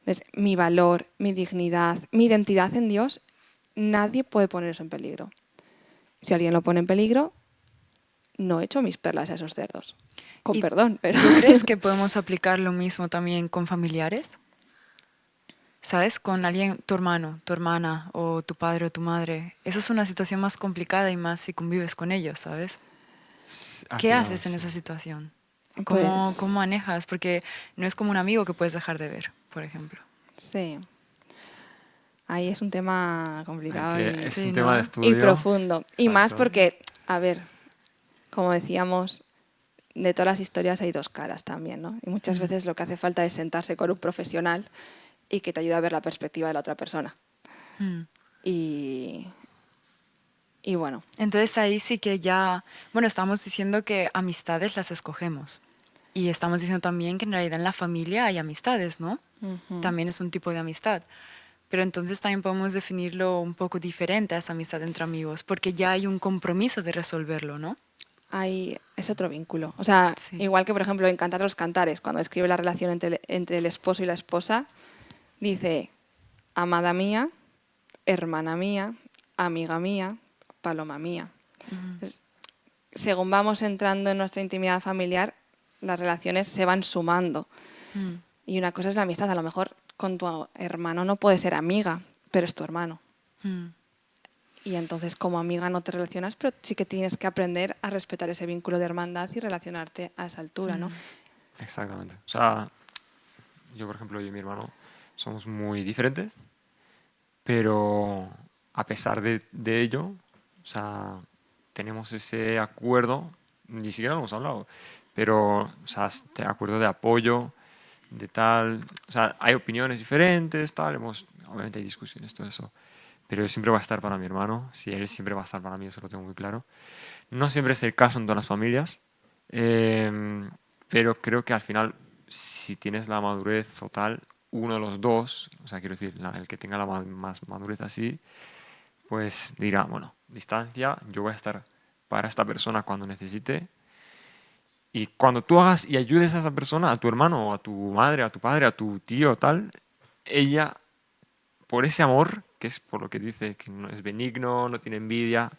Entonces, mi valor, mi dignidad, mi identidad en Dios, nadie puede poner eso en peligro. Si alguien lo pone en peligro, no echo mis perlas a esos cerdos. Con perdón, pero... ¿Tú crees que podemos aplicar lo mismo también con familiares? ¿Sabes? Con alguien, tu hermano, tu hermana, o tu padre o tu madre. Esa es una situación más complicada y más si convives con ellos, ¿sabes? ¿Qué haces en esa situación? ¿Cómo manejas? Porque no es como un amigo que puedes dejar de ver, por ejemplo. Sí. Ahí es un tema complicado Es un tema de y estudio. profundo. Y Exacto. más porque, a ver, como decíamos, de todas las historias hay 2 caras también, ¿no? Y muchas veces lo que hace falta es sentarse con un profesional y que te ayude a ver la perspectiva de la otra persona. Mm. Y, y bueno, Entonces ahí sí que ya, bueno, estamos diciendo que amistades las escogemos. Y estamos diciendo también que en realidad en la familia hay amistades, ¿no? También es un tipo de amistad. Pero entonces también podemos definirlo un poco diferente a esa amistad entre amigos, porque ya hay un compromiso de resolverlo, ¿no? es otro vínculo. O sea, Sí. igual que por ejemplo en Cantar los Cantares, cuando describe la relación entre el esposo y la esposa, dice, amada mía, hermana mía, amiga mía, paloma mía. Entonces, según vamos entrando en nuestra intimidad familiar, las relaciones se van sumando. Mm. Y una cosa es la amistad. A lo mejor con tu hermano no puedes ser amiga, pero es tu hermano. Mm. Y entonces como amiga no te relacionas, pero sí que tienes que aprender a respetar ese vínculo de hermandad y relacionarte a esa altura, ¿no? Exactamente. O sea, yo, por ejemplo, yo y mi hermano somos muy diferentes, pero a pesar de ello, o sea, tenemos ese acuerdo, ni siquiera lo hemos hablado, pero, o sea, este acuerdo de apoyo, de tal, o sea, hay opiniones diferentes, tal, obviamente hay discusiones, todo eso, pero yo siempre va a estar para mi hermano, si él siempre va a estar para mí, eso lo tengo muy claro. No siempre es el caso en todas las familias, eh, pero creo que al final, si tienes la madurez o tal, uno de los dos, o sea, quiero decir, el que tenga la más madurez así, pues dirá, bueno, distancia, yo voy a estar para esta persona cuando necesite. Y cuando tú hagas y ayudes a esa persona, a tu hermano, o a tu madre, a tu padre, a tu tío, tal, ella, por ese amor, que es por lo que dice que no es benigno, no tiene envidia,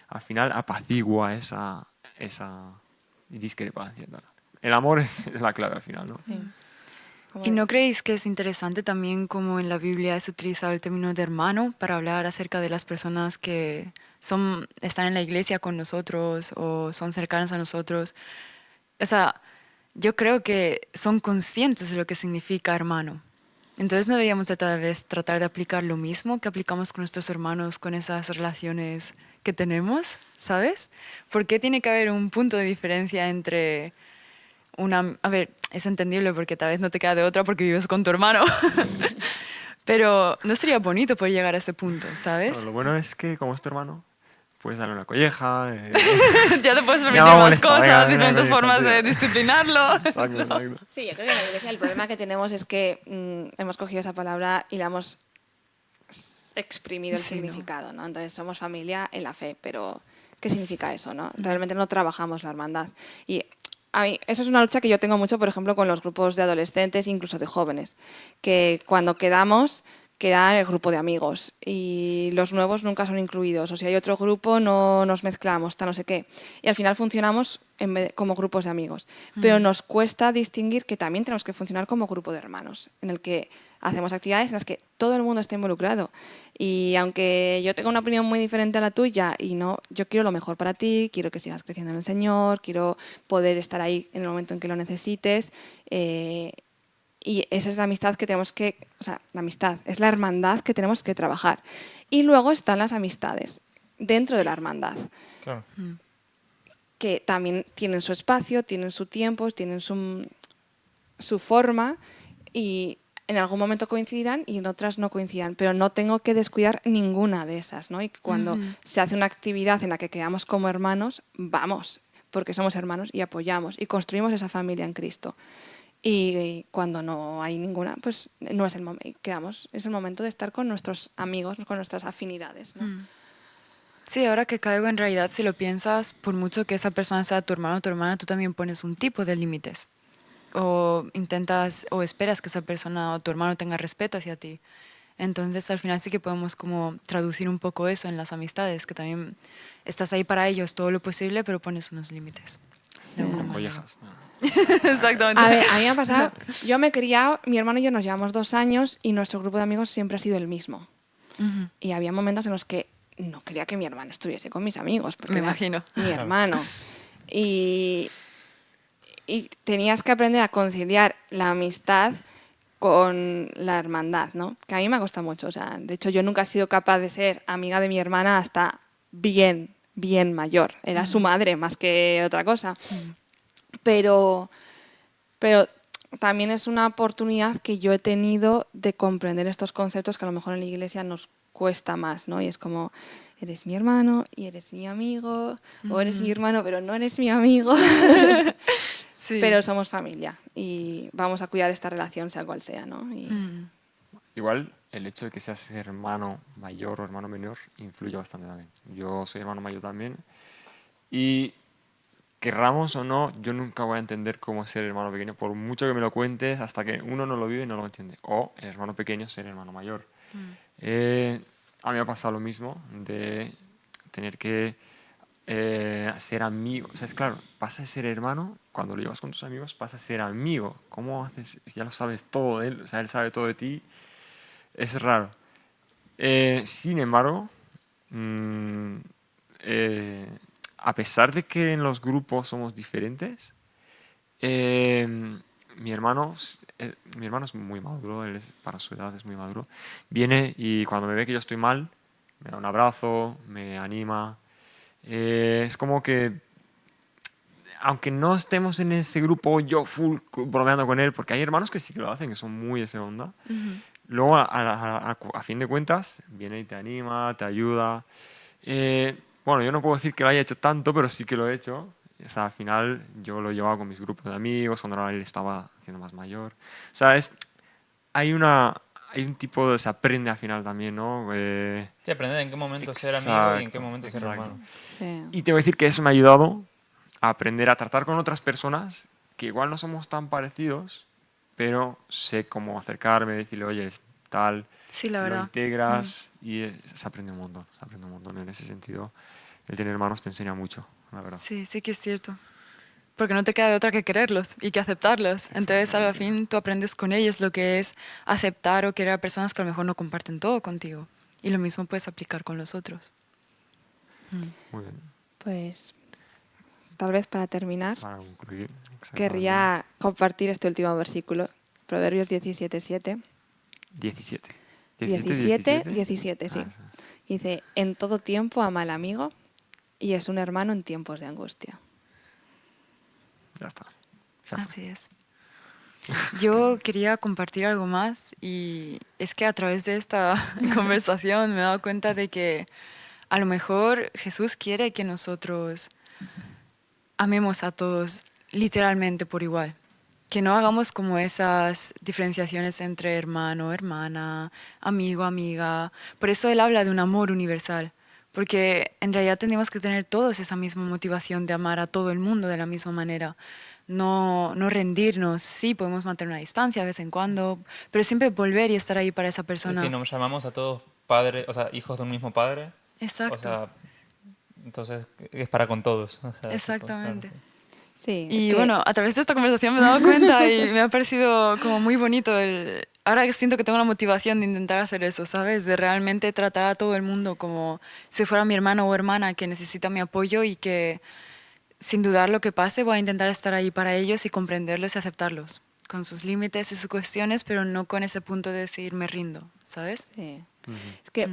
al final apacigua esa discrepancia. Tal. El amor es la clave al final, ¿no? Sí. Como ¿Y no creéis que es interesante también cómo en la Biblia es utilizado el término de hermano para hablar acerca de las personas que están en la iglesia con nosotros o son cercanas a nosotros? O sea, yo creo que son conscientes de lo que significa hermano. Entonces no deberíamos de tal vez tratar de aplicar lo mismo que aplicamos con nuestros hermanos, con esas relaciones que tenemos, ¿sabes? ¿Por qué tiene que haber un punto de diferencia entre a ver, es entendible porque tal vez no te queda de otra porque vives con tu hermano, pero no sería bonito poder llegar a ese punto, Claro, ¿sabes? lo bueno es que como es tu hermano, puedes darle una colleja. Ya te puedes Ya permitir me ha más molestado, venga, cosas, venga, diferentes colleja, formas tío. de disciplinarlo. Exacto, exacto. Sí, yo creo que en la iglesia el problema que tenemos es que hemos cogido esa palabra y la hemos exprimido el Sí, ¿no? significado, ¿no? Entonces somos familia en la fe, pero ¿qué significa eso, no? Realmente no trabajamos la hermandad. Y a mí, eso es una lucha que yo tengo mucho, por ejemplo, con los grupos de adolescentes, incluso de jóvenes, que cuando quedamos, queda el grupo de amigos y los nuevos nunca son incluidos. O si hay otro grupo, no nos mezclamos, tal no sé qué. Y al final funcionamos como grupos de amigos. Pero nos cuesta distinguir que también tenemos que funcionar como grupo de hermanos, en el que hacemos actividades en las que todo el mundo está involucrado. Y aunque yo tenga una opinión muy diferente a la tuya y no, yo quiero lo mejor para ti, quiero que sigas creciendo en el Señor, quiero poder estar ahí en el momento en que lo necesites. Y esa es la amistad que tenemos que, o sea, la amistad, es la hermandad que tenemos que trabajar. Y luego están las amistades dentro de la hermandad, Claro. que también tienen su espacio, tienen su tiempo, tienen su forma y en algún momento coincidirán y en otras no coincidirán, pero no tengo que descuidar ninguna de esas, ¿no? Y cuando se hace una actividad en la que quedamos como hermanos, vamos, porque somos hermanos y apoyamos y construimos esa familia en Cristo. Y cuando no hay ninguna, pues no es el momento, quedamos, es el momento de estar con nuestros amigos, con nuestras afinidades, ¿no? Sí, ahora que caigo en realidad, si lo piensas, por mucho que esa persona sea tu hermano o tu hermana, tú también pones un tipo de límites. O intentas o esperas que esa persona o tu hermano tenga respeto hacia ti. Entonces, al final sí que podemos como traducir un poco eso en las amistades, que también estás ahí para ellos todo lo posible, pero pones unos límites. De alguna Con manera. collejas. Exactamente. A ver, a mí me ha pasado, yo me he criado, mi hermano y yo nos llevamos 2 años y nuestro grupo de amigos siempre ha sido el mismo. Y había momentos en los que no quería que mi hermano estuviese con mis amigos, porque Me era imagino. mi hermano. Y tenías que aprender a conciliar la amistad con la hermandad, ¿no? Que a mí me ha costado mucho. O sea, de hecho, yo nunca he sido capaz de ser amiga de mi hermana hasta bien, bien mayor. Era su madre más que otra cosa. Pero también es una oportunidad que yo he tenido de comprender estos conceptos que a lo mejor en la iglesia nos cuesta más, ¿no? Y es como, eres mi hermano y eres mi amigo, o eres mi hermano pero no eres mi amigo, Sí. pero somos familia y vamos a cuidar esta relación sea cual sea, ¿no? Y, Igual el hecho de que seas hermano mayor o hermano menor influye bastante también. Yo soy hermano mayor también y querramos o no, yo nunca voy a entender cómo es ser hermano pequeño, por mucho que me lo cuentes, hasta que uno no lo vive y no lo entiende. O el hermano pequeño ser hermano mayor. A mí me ha pasado lo mismo de tener que ser amigo. O sea, es claro, pasa de ser hermano, cuando lo llevas con tus amigos, pasa a ser amigo. ¿Cómo haces? Ya lo sabes todo de él, o sea, él sabe todo de ti. Es raro. Sin embargo, mm, eh, a pesar de que en los grupos somos diferentes, eh, mi hermano es muy maduro, para su edad es muy maduro. Viene y cuando me ve que yo estoy mal, me da un abrazo, me anima. Es como que, aunque no estemos en ese grupo, yo full bromeando con él, porque hay hermanos que sí que lo hacen, que son muy esa onda. Luego, a fin de cuentas, viene y te anima, te ayuda. Bueno, yo no puedo decir que lo haya hecho tanto, pero sí que lo he hecho. O sea, al final yo lo llevaba con mis grupos de amigos, cuando él estaba haciendo más mayor. O sea, hay un tipo de... Se aprende al final también, ¿no? Sí, aprender en qué momento ser amigo y en qué momento ser exacto. hermano. sí. Y te voy a decir que eso me ha ayudado a aprender a tratar con otras personas que igual no somos tan parecidos, pero sé cómo acercarme, decirle, oye, tal, Sí, la lo verdad. integras y se aprende un montón, se aprende un montón en ese sentido. El tener hermanos te enseña mucho, la verdad. Sí, sí que es cierto. Porque no te queda de otra que quererlos y que aceptarlos. Entonces, al fin, tú aprendes con ellos lo que es aceptar o querer a personas que a lo mejor no comparten todo contigo. Y lo mismo puedes aplicar con los otros. Muy bien. Pues tal vez para terminar, Para concluir, exactamente. querría compartir este último versículo, Proverbios 17:7. 17. 17, sí. Ah, eso es. Dice, en todo tiempo ama al amigo y es un hermano en tiempos de angustia. Ya está. Ya fue. Así es. Yo quería compartir algo más y es que a través de esta conversación me he dado cuenta de que a lo mejor Jesús quiere que nosotros amemos a todos literalmente por igual. Que no hagamos como esas diferenciaciones entre hermano, hermana, amigo, amiga. Por eso él habla de un amor universal. Porque en realidad tenemos que tener todos esa misma motivación de amar a todo el mundo de la misma manera. No rendirnos. Sí, podemos mantener una distancia de vez en cuando, pero siempre volver y estar ahí para esa Es persona. decir, nos llamamos a todos padres, o sea, hijos de un mismo padre. Exacto. O sea, entonces es para con todos. O sea, tipo, Exactamente. claro. Sí, Y es que, bueno, a través de esta conversación me he dado cuenta y me ha parecido como muy bonito ahora que siento que tengo la motivación de intentar hacer eso, ¿sabes? De realmente tratar a todo el mundo como si fuera mi hermano o hermana que necesita mi apoyo y que sin dudar lo que pase voy a intentar estar ahí para ellos y comprenderlos y aceptarlos, con sus límites y sus cuestiones, pero no con ese punto de decir me rindo, ¿sabes? sí. Es que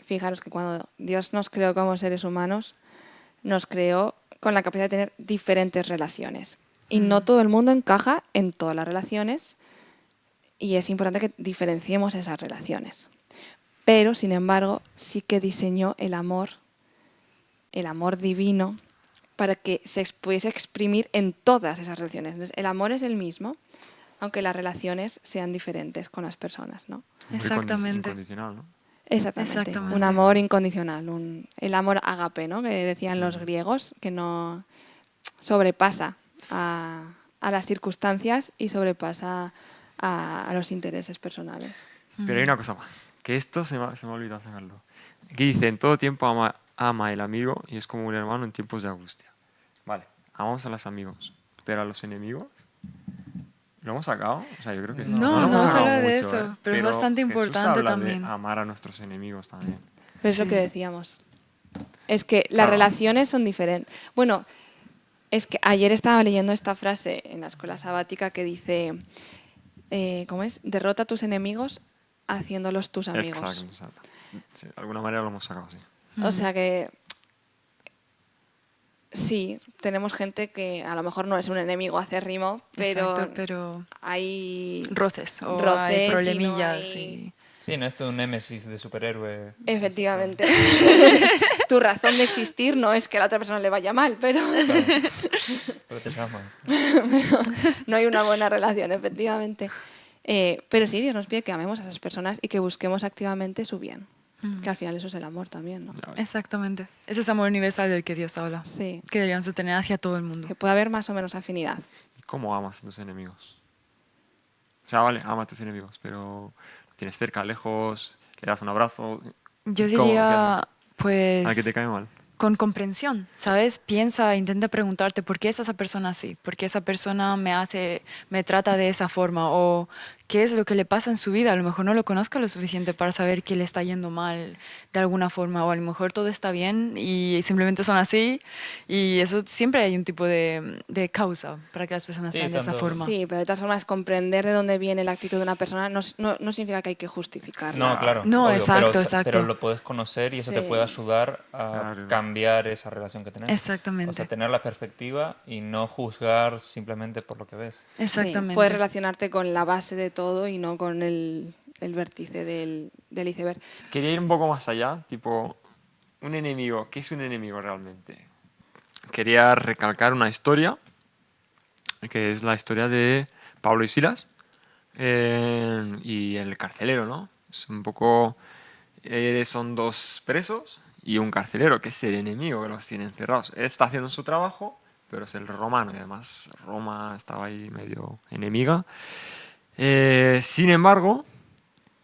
fijaros que cuando Dios nos creó como seres humanos, nos creó con la capacidad de tener diferentes relaciones. Y no todo el mundo encaja en todas las relaciones y es importante que diferenciemos esas relaciones. Pero, sin embargo, sí que diseñó el amor divino, para que se pudiese exprimir en todas esas relaciones. Entonces, el amor es el mismo, aunque las relaciones sean diferentes con las personas, ¿no? Amor Exactamente. incondicional, ¿no? Exactamente. Un Exactamente. amor incondicional, el amor ágape, ¿no? Que decían los griegos, que no sobrepasa a las circunstancias y sobrepasa a los intereses personales. Pero hay una cosa más, que esto se me ha olvidado sacarlo. Aquí dice, en todo tiempo ama el amigo y es como un hermano en tiempos de angustia. Vale, amamos a los amigos, pero a los enemigos, ¿lo hemos sacado? O sea, yo creo que sí. No, lo hemos no se sacado habla de mucho, eso, pero es bastante Jesús importante habla también. de amar a nuestros enemigos también. Pero es lo Sí. que decíamos. Es que las Claro. relaciones son diferentes. Bueno, es que ayer estaba leyendo esta frase en la escuela sabática que dice, ¿cómo es? Derrota a tus enemigos haciéndolos tus amigos. Exacto. Sí, de alguna manera lo hemos sacado, sí. O sea que sí, tenemos gente que a lo mejor no es un enemigo acérrimo, pero, Exacto, pero hay roces o roces hay y no problemillas. hay- Sí, no es un némesis de superhéroe. Efectivamente. Tu razón de existir no es que a la otra persona le vaya mal, pero Pero te llama. no hay una buena relación, efectivamente. Pero sí, Dios nos pide que amemos a esas personas y que busquemos activamente su bien. Que al final eso es el amor también, ¿no? Exactamente. Ese es amor universal del que Dios habla. Sí. Que deberíamos de tener hacia todo el mundo. Que pueda haber más o menos afinidad. ¿Y cómo amas a tus enemigos? O sea, vale, ama a tus enemigos, pero ¿los tienes cerca, lejos? ¿Le das un abrazo? Yo ¿Cómo? ¿Qué diría, haces? pues, ¿Al que te cae mal? con comprensión, ¿sabes? Piensa, intenta preguntarte por qué es esa persona así, por qué esa persona me trata de esa forma o qué es lo que le pasa en su vida. A lo mejor no lo conozco lo suficiente para saber que le está yendo mal de alguna forma o a lo mejor todo está bien y simplemente son así y eso siempre hay un tipo de causa para que las personas Sí, sean de esa tanto- forma. Sí, pero de todas formas, comprender de dónde viene la actitud de una persona no significa que hay que justificarla. No, claro. No, obvio, exacto, pero, exacto. pero lo puedes conocer y eso te Sí. puede ayudar a Claro. cambiar esa relación que tenés. Exactamente. O sea, tener la perspectiva y no juzgar simplemente por lo que ves. Exactamente. Sí, puedes relacionarte con la base de todo y no con el vértice del iceberg. Quería ir un poco más allá, tipo, un enemigo. ¿Qué es un enemigo realmente? Quería recalcar una historia, que es la historia de Pablo y Silas y el carcelero, ¿no? Es un poco... son dos presos y un carcelero, que es el enemigo que los tiene encerrados. Él está haciendo su trabajo, pero es el romano y además Roma estaba ahí medio enemiga. Sin embargo,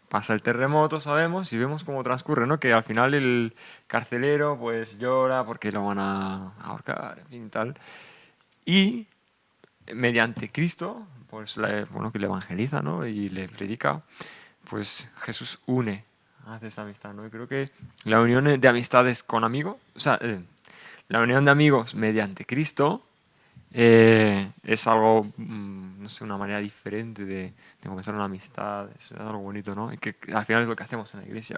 pasa el terremoto, sabemos, y vemos cómo transcurre, ¿no? Que al final el carcelero pues llora porque lo van a ahorcar, en fin, tal. Y mediante Cristo, pues bueno, que le evangeliza, ¿no? Y le predica, pues Jesús hace esa amistad, ¿no? Y creo que la unión de amistades con amigos, o sea, la unión de amigos mediante Cristo es algo, no sé, una manera diferente de comenzar una amistad, es algo bonito, ¿no? Y que al final es lo que hacemos en la iglesia,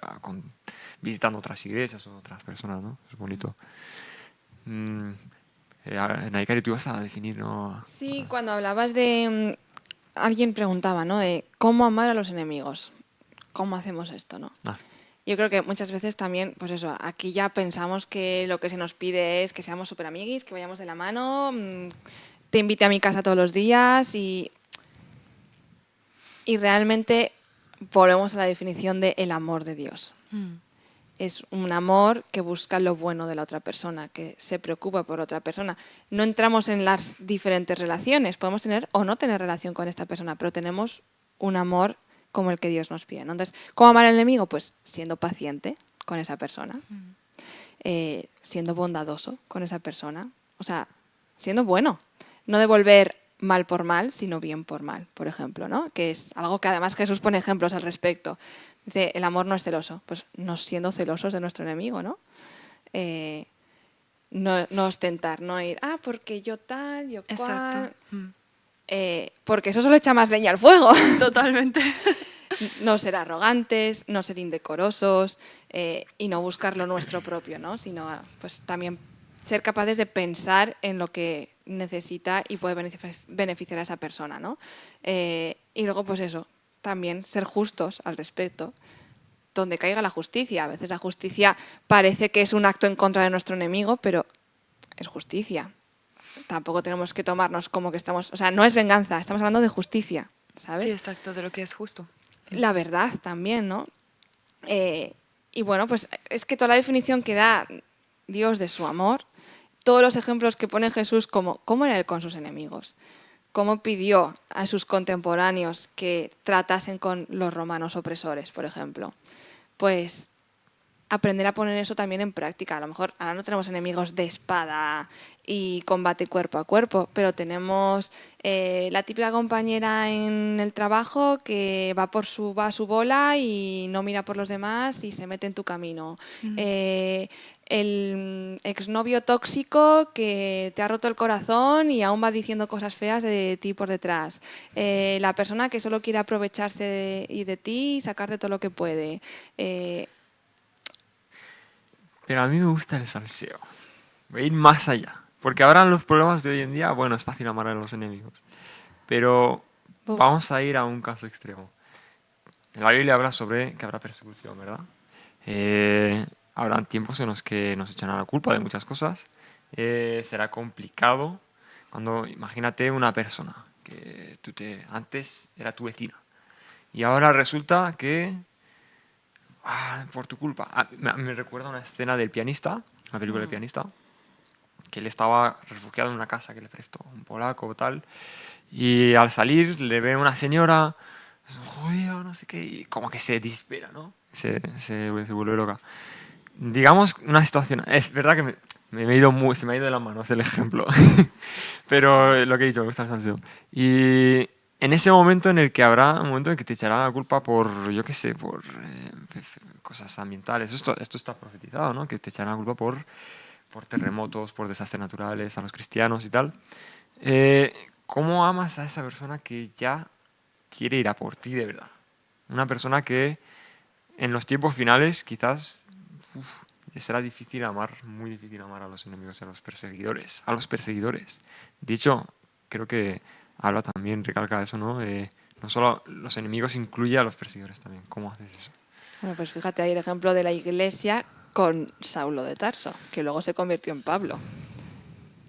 visitando otras iglesias o otras personas, ¿no? Es bonito. Naikari, tú vas a definir, ¿no? Sí, cuando hablabas de... alguien preguntaba, ¿no? De cómo amar a los enemigos. ¿Cómo hacemos esto, no? Ah, Yo creo que muchas veces también, pues eso, aquí ya pensamos que lo que se nos pide es que seamos súper amiguis, que vayamos de la mano, te invite a mi casa todos los días y realmente volvemos a la definición de el amor de Dios. Es un amor que busca lo bueno de la otra persona, que se preocupa por otra persona. No entramos en las diferentes relaciones, podemos tener o no tener relación con esta persona, pero tenemos un amor como el que Dios nos pide, ¿no? Entonces, ¿cómo amar al enemigo? Pues siendo paciente con esa persona, siendo bondadoso con esa persona, o sea, siendo bueno, no devolver mal por mal, sino bien por mal, por ejemplo, ¿no? Que es algo que además Jesús pone ejemplos al respecto. Dice, el amor no es celoso, pues no siendo celosos de nuestro enemigo, ¿no? No ostentar, no ir, porque yo tal, yo cual. Exacto. Porque eso solo echa más leña al fuego. Totalmente. No ser arrogantes, no ser indecorosos y no buscar lo nuestro propio, ¿no? Sino pues también ser capaces de pensar en lo que necesita y puede beneficiar a esa persona, ¿no? Y luego, pues eso, también ser justos al respecto, donde caiga la justicia. A veces la justicia parece que es un acto en contra de nuestro enemigo, pero es justicia. Tampoco tenemos que tomarnos como que estamos... O sea, no es venganza, estamos hablando de justicia, ¿sabes? Sí, exacto, de lo que es justo. La verdad también, ¿no? Y bueno, pues es que toda la definición que da Dios de su amor, todos los ejemplos que pone Jesús, como cómo era él con sus enemigos, cómo pidió a sus contemporáneos que tratasen con los romanos opresores, por ejemplo, pues aprender a poner eso también en práctica. A lo mejor ahora no tenemos enemigos de espada y combate cuerpo a cuerpo, pero tenemos la típica compañera en el trabajo que va a su bola y no mira por los demás y se mete en tu camino. El exnovio tóxico que te ha roto el corazón y aún va diciendo cosas feas de ti por detrás. La persona que solo quiere aprovecharse de ti y sacarte todo lo que puede. Pero a mí me gusta el salseo. Voy a ir más allá. Porque ahora los problemas de hoy en día, bueno, es fácil amar a los enemigos. Pero Uf. vamos a ir a un caso extremo. en la Biblia habla sobre que habrá persecución, ¿verdad? Habrán tiempos en los que nos echarán la culpa de muchas cosas. Será complicado cuando, imagínate una persona que antes era tu vecina y ahora resulta que por tu culpa. Me recuerda una escena del pianista, la película del pianista, que él estaba refugiado en una casa que le prestó un polaco o tal, y al salir le ve una señora judía, no sé qué, y como que se desespera, ¿no? Se vuelve loca. Digamos una situación, es verdad que se me ha ido de las manos el ejemplo, pero lo que he dicho, me gusta el salseo. Y en ese momento en el que habrá un momento en que te echarán la culpa por, yo qué sé, por cosas ambientales, esto está profetizado, ¿no? Que te echarán la culpa por terremotos, por desastres naturales, a los cristianos y tal. ¿Cómo amas a esa persona que ya quiere ir a por ti de verdad? Una persona que en los tiempos finales quizás será difícil amar, muy difícil amar a los enemigos y a los perseguidores. A los perseguidores. Dicho, creo que habla también, recalca eso, ¿no? No solo los enemigos, incluye a los perseguidores también. ¿Cómo haces eso? Bueno, pues fíjate ahí el ejemplo de la iglesia con Saulo de Tarso, que luego se convirtió en Pablo.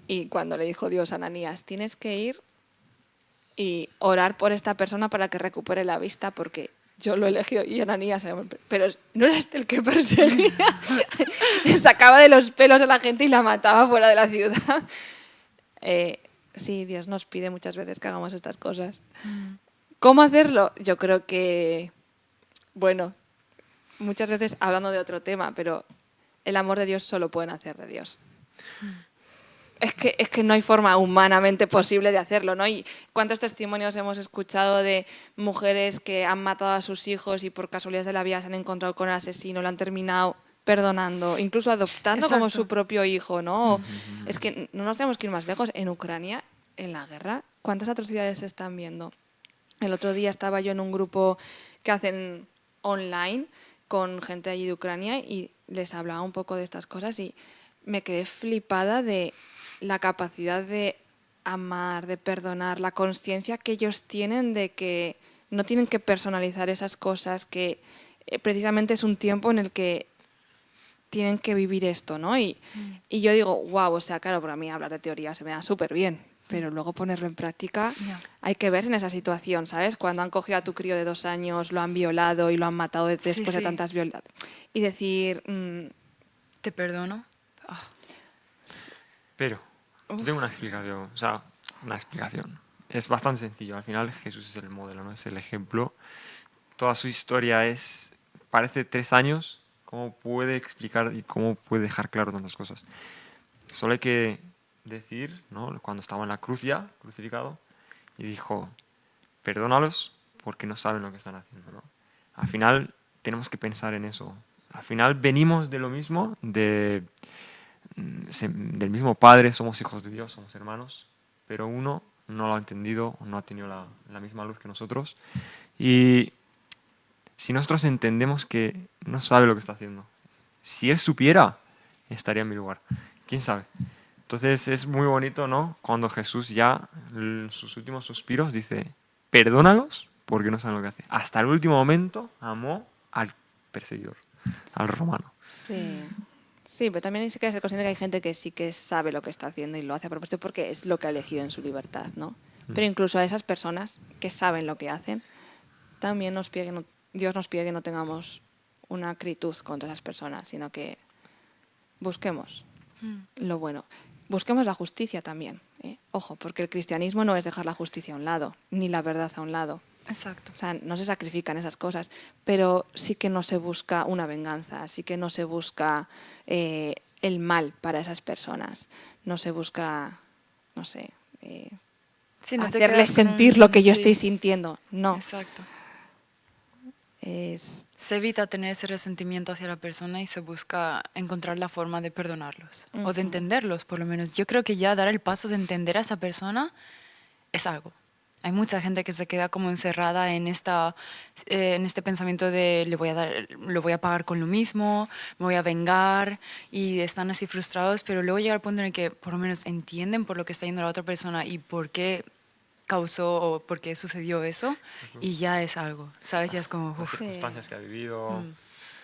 Y cuando le dijo Dios a Ananías, tienes que ir y orar por esta persona para que recupere la vista, porque yo lo elegí y Ananías, pero no era este el que perseguía. Sacaba de los pelos a la gente y la mataba fuera de la ciudad. Sí, Dios nos pide muchas veces que hagamos estas cosas. ¿Cómo hacerlo? Yo creo que, bueno, muchas veces hablando de otro tema, pero el amor de Dios solo puede nacer de Dios. Es que no hay forma humanamente posible de hacerlo, ¿no? Y cuántos testimonios hemos escuchado de mujeres que han matado a sus hijos y por casualidades de la vida se han encontrado con el asesino, lo han terminado perdonando, incluso adoptando como su propio hijo, ¿no? Es que no nos tenemos que ir más lejos. En Ucrania, en la guerra, ¿cuántas atrocidades se están viendo? El otro día estaba yo en un grupo que hacen online con gente allí de Ucrania y les hablaba un poco de estas cosas y me quedé flipada de la capacidad de amar, de perdonar, la conciencia que ellos tienen de que no tienen que personalizar esas cosas, que precisamente es un tiempo en el que tienen que vivir esto, ¿no? Y yo digo, wow, o sea, claro, para mí hablar de teoría se me da súper bien, pero luego ponerlo en práctica hay que verse en esa situación, ¿sabes? Cuando han cogido a tu crío de 2 años, lo han violado y lo han matado después de tantas violaciones. Y decir... te perdono. Pero, yo tengo una explicación, o sea, una explicación. Es bastante sencillo, al final Jesús es el modelo, ¿no? Es el ejemplo. Toda su historia parece 3 años, ¿cómo puede explicar y cómo puede dejar claro tantas cosas? Solo hay que decir, ¿no? Cuando estaba en la cruz ya, crucificado, y dijo, perdónalos porque no saben lo que están haciendo, ¿no? Al final tenemos que pensar en eso. Al final venimos de lo mismo, del mismo Padre, somos hijos de Dios, somos hermanos, pero uno no lo ha entendido, no ha tenido la misma luz que nosotros. Y si nosotros entendemos que no sabe lo que está haciendo, si él supiera, estaría en mi lugar. ¿Quién sabe? Entonces es muy bonito, ¿no? Cuando Jesús ya, en sus últimos suspiros, dice, perdónalos porque no saben lo que hace. Hasta el último momento amó al perseguidor, al romano. Sí. Sí, pero también hay que ser consciente que hay gente que sí que sabe lo que está haciendo y lo hace a propósito porque es lo que ha elegido en su libertad, ¿no? Pero incluso a esas personas que saben lo que hacen, también Dios nos pide que no tengamos una acritud contra esas personas, sino que busquemos lo bueno. Busquemos la justicia también, ¿eh? Ojo, porque el cristianismo no es dejar la justicia a un lado, ni la verdad a un lado. Exacto. O sea, no se sacrifican esas cosas, pero sí que no se busca una venganza, sí que no se busca el mal para esas personas, no se busca, no sé, Sí, no te hacerles quedas con sentir lo que yo sí. estoy sintiendo, no. Exacto. Se evita tener ese resentimiento hacia la persona y se busca encontrar la forma de perdonarlos o de entenderlos, por lo menos. Yo creo que ya dar el paso de entender a esa persona es algo. Hay mucha gente que se queda como encerrada en este pensamiento de lo voy a pagar con lo mismo, me voy a vengar y están así frustrados, pero luego llega el punto en el que por lo menos entienden por lo que está yendo la otra persona y por qué causó o por qué sucedió eso y ya es algo, ¿sabes? Ya es como... Las uf. circunstancias que ha vivido.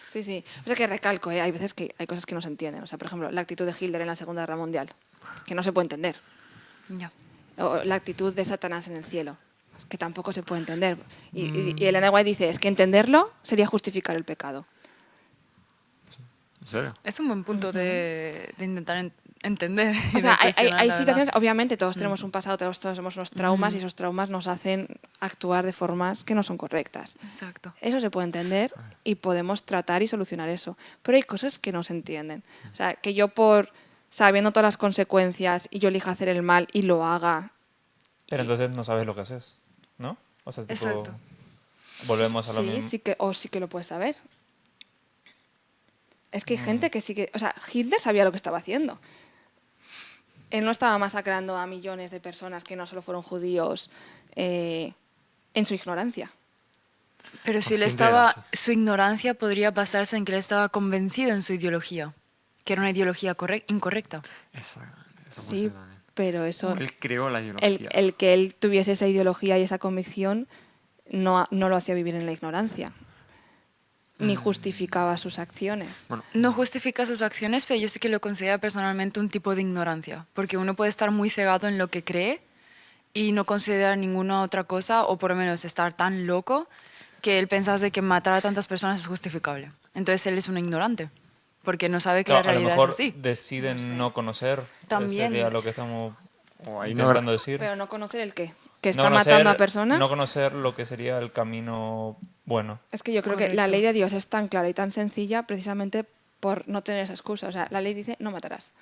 Sí, sí. O sea, que recalco, hay veces que hay cosas que no se entienden. O sea, por ejemplo, la actitud de Hitler en la Segunda Guerra Mundial, es que no se puede entender. Ya. O la actitud de Satanás en el cielo, es que tampoco se puede entender. Y Elena White dice, es que entenderlo sería justificar el pecado. ¿En serio? Es un buen punto de intentar entender. y O sea, de cuestionar, hay la situaciones, verdad. obviamente todos tenemos un pasado, todos tenemos unos traumas y esos traumas nos hacen actuar de formas que no son correctas. Exacto. Eso se puede entender y podemos tratar y solucionar eso. Pero hay cosas que no se entienden. O sea, que yo sabiendo todas las consecuencias y yo elija hacer el mal y lo haga. Pero entonces no sabes lo que haces, ¿no? O sea, tipo, Exacto. volvemos a lo Sí, mismo. sí que lo puedes saber. Es que hay gente que sí que... O sea, Hitler sabía lo que estaba haciendo. Él no estaba masacrando a millones de personas que no solo fueron judíos en su ignorancia. Pero si él Consciente era, estaba, su ignorancia podría basarse en que él estaba convencido en su ideología, que era una ideología incorrecta. Exactamente. Eso puede Sí, ser también. pero eso... Él creó la ideología. El que él tuviese esa ideología y esa convicción no lo hacía vivir en la ignorancia, ni justificaba sus acciones. Bueno, No justifica sus acciones, pero yo sí que lo considero personalmente un tipo de ignorancia, porque uno puede estar muy cegado en lo que cree y no considerar ninguna otra cosa, o por lo menos estar tan loco que él pensaba de que matar a tantas personas es justificable. Entonces él es un ignorante, porque no sabe que Claro, la a lo realidad mejor es así. deciden no conocer. También. Sería lo que estamos o ahí intentando decir. Pero no conocer el qué, que No está matando a personas. No conocer lo que sería el camino bueno. Es que yo creo que la Correcto. ley de Dios es tan clara y tan sencilla precisamente por no tener esa excusa. O sea, la ley dice no matarás.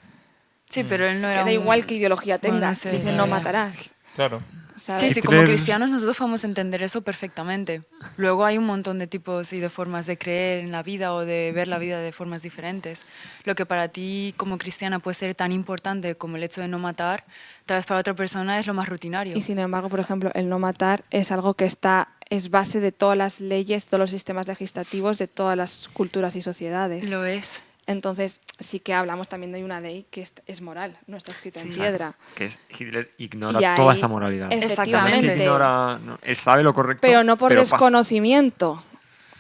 Sí, pero él no Es era que da un- igual qué ideología Bueno, tengas, no sé, dice la no verdad. matarás. Claro. ¿Sabes? Sí, sí, como Hitler- cristianos nosotros podemos entender eso perfectamente. Luego hay un montón de tipos y de formas de creer en la vida o de ver la vida de formas diferentes. Lo que para ti como cristiana puede ser tan importante como el hecho de no matar, tal vez para otra persona es lo más rutinario. Y sin embargo, por ejemplo, el no matar es algo que es base de todas las leyes, todos los sistemas legislativos de todas las culturas y sociedades. Lo es. Entonces, sí que hablamos también de una ley que es moral, no está escrita en Sí. piedra. que es Hitler ignora Y ahí- toda esa moralidad. Efectivamente. No es que Efectivamente. ignora, él sabe lo correcto, Pero no por pero pasa. desconocimiento.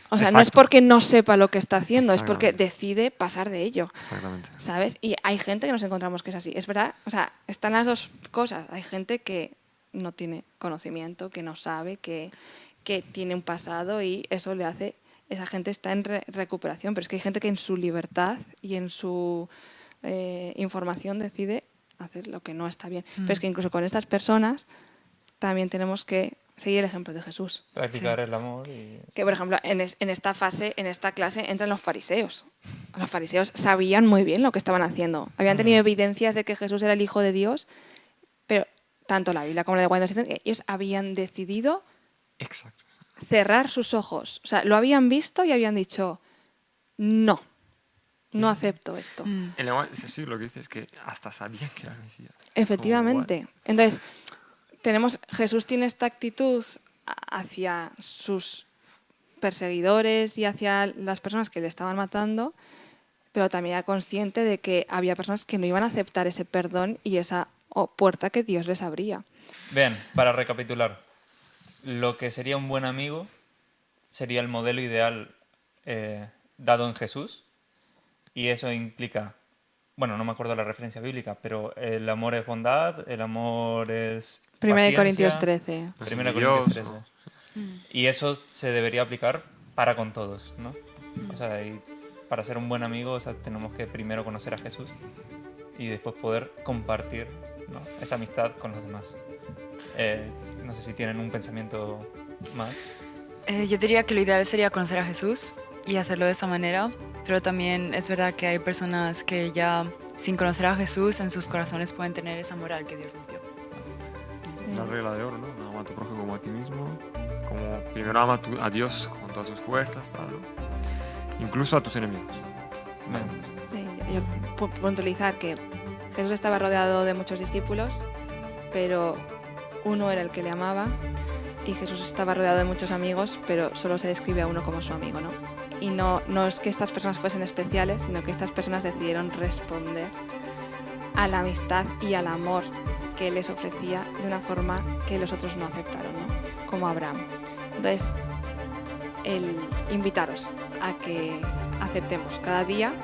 O sea, no es Exacto. porque no sepa lo que está haciendo, es porque Exactamente. decide pasar de ello. Exactamente. ¿Sabes? Y hay gente que nos encontramos que es así. Es verdad, o sea, están las dos cosas. Hay gente que no tiene conocimiento, que no sabe, que tiene un pasado y eso le hace... Esa gente está en recuperación, pero es que hay gente que en su libertad y en su información decide hacer lo que no está bien. Pero es que incluso con estas personas también tenemos que seguir el ejemplo de Jesús. Practicar el amor y... Que, por ejemplo, en esta fase, en esta clase, entran los fariseos. Los fariseos sabían muy bien lo que estaban haciendo. Habían tenido evidencias de que Jesús era el Hijo de Dios, pero tanto la Biblia como la de Juan nos dicen que ellos habían decidido Exacto. cerrar sus ojos. O sea, lo habían visto y habían dicho, no acepto esto. En lenguaje, sí, lo que dice es que hasta sabían que era el Mesías. Efectivamente. Entonces, Jesús tiene esta actitud hacia sus perseguidores y hacia las personas que le estaban matando, pero también era consciente de que había personas que no iban a aceptar ese perdón y esa puerta que Dios les abría. Bien, para recapitular. Lo que sería un buen amigo sería el modelo ideal dado en Jesús. Y eso implica, bueno, no me acuerdo la referencia bíblica, pero el amor es bondad, el amor es 1 paciencia. Corintios 13. 1 Dios, Corintios 13. Y eso se debería aplicar para con todos, ¿no? O sea, y para ser un buen amigo, o sea, tenemos que primero conocer a Jesús y después poder compartir, ¿no?, esa amistad con los demás. No sé si tienen un pensamiento más. Yo diría que lo ideal sería conocer a Jesús y hacerlo de esa manera, pero también es verdad que hay personas que ya sin conocer a Jesús en sus corazones pueden tener esa moral que Dios nos dio. La regla de oro, ¿no? Ama a tu prójimo como a ti mismo. Como primero ama a Dios con todas tus fuerzas, tal, ¿no? Incluso a tus enemigos. Bien. Sí, yo puedo puntualizar que Jesús estaba rodeado de muchos discípulos, pero uno era el que le amaba, y Jesús estaba rodeado de muchos amigos, pero solo se describe a uno como su amigo, ¿no? Y no es que estas personas fuesen especiales, sino que estas personas decidieron responder a la amistad y al amor que Él les ofrecía de una forma que los otros no aceptaron, ¿no? Como Abraham. Entonces, el invitaros a que aceptemos cada día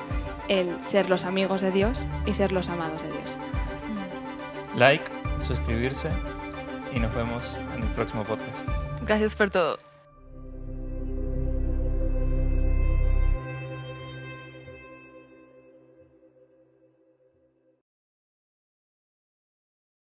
el ser los amigos de Dios y ser los amados de Dios. Like, suscribirse y nos vemos en el próximo podcast. Gracias por todo.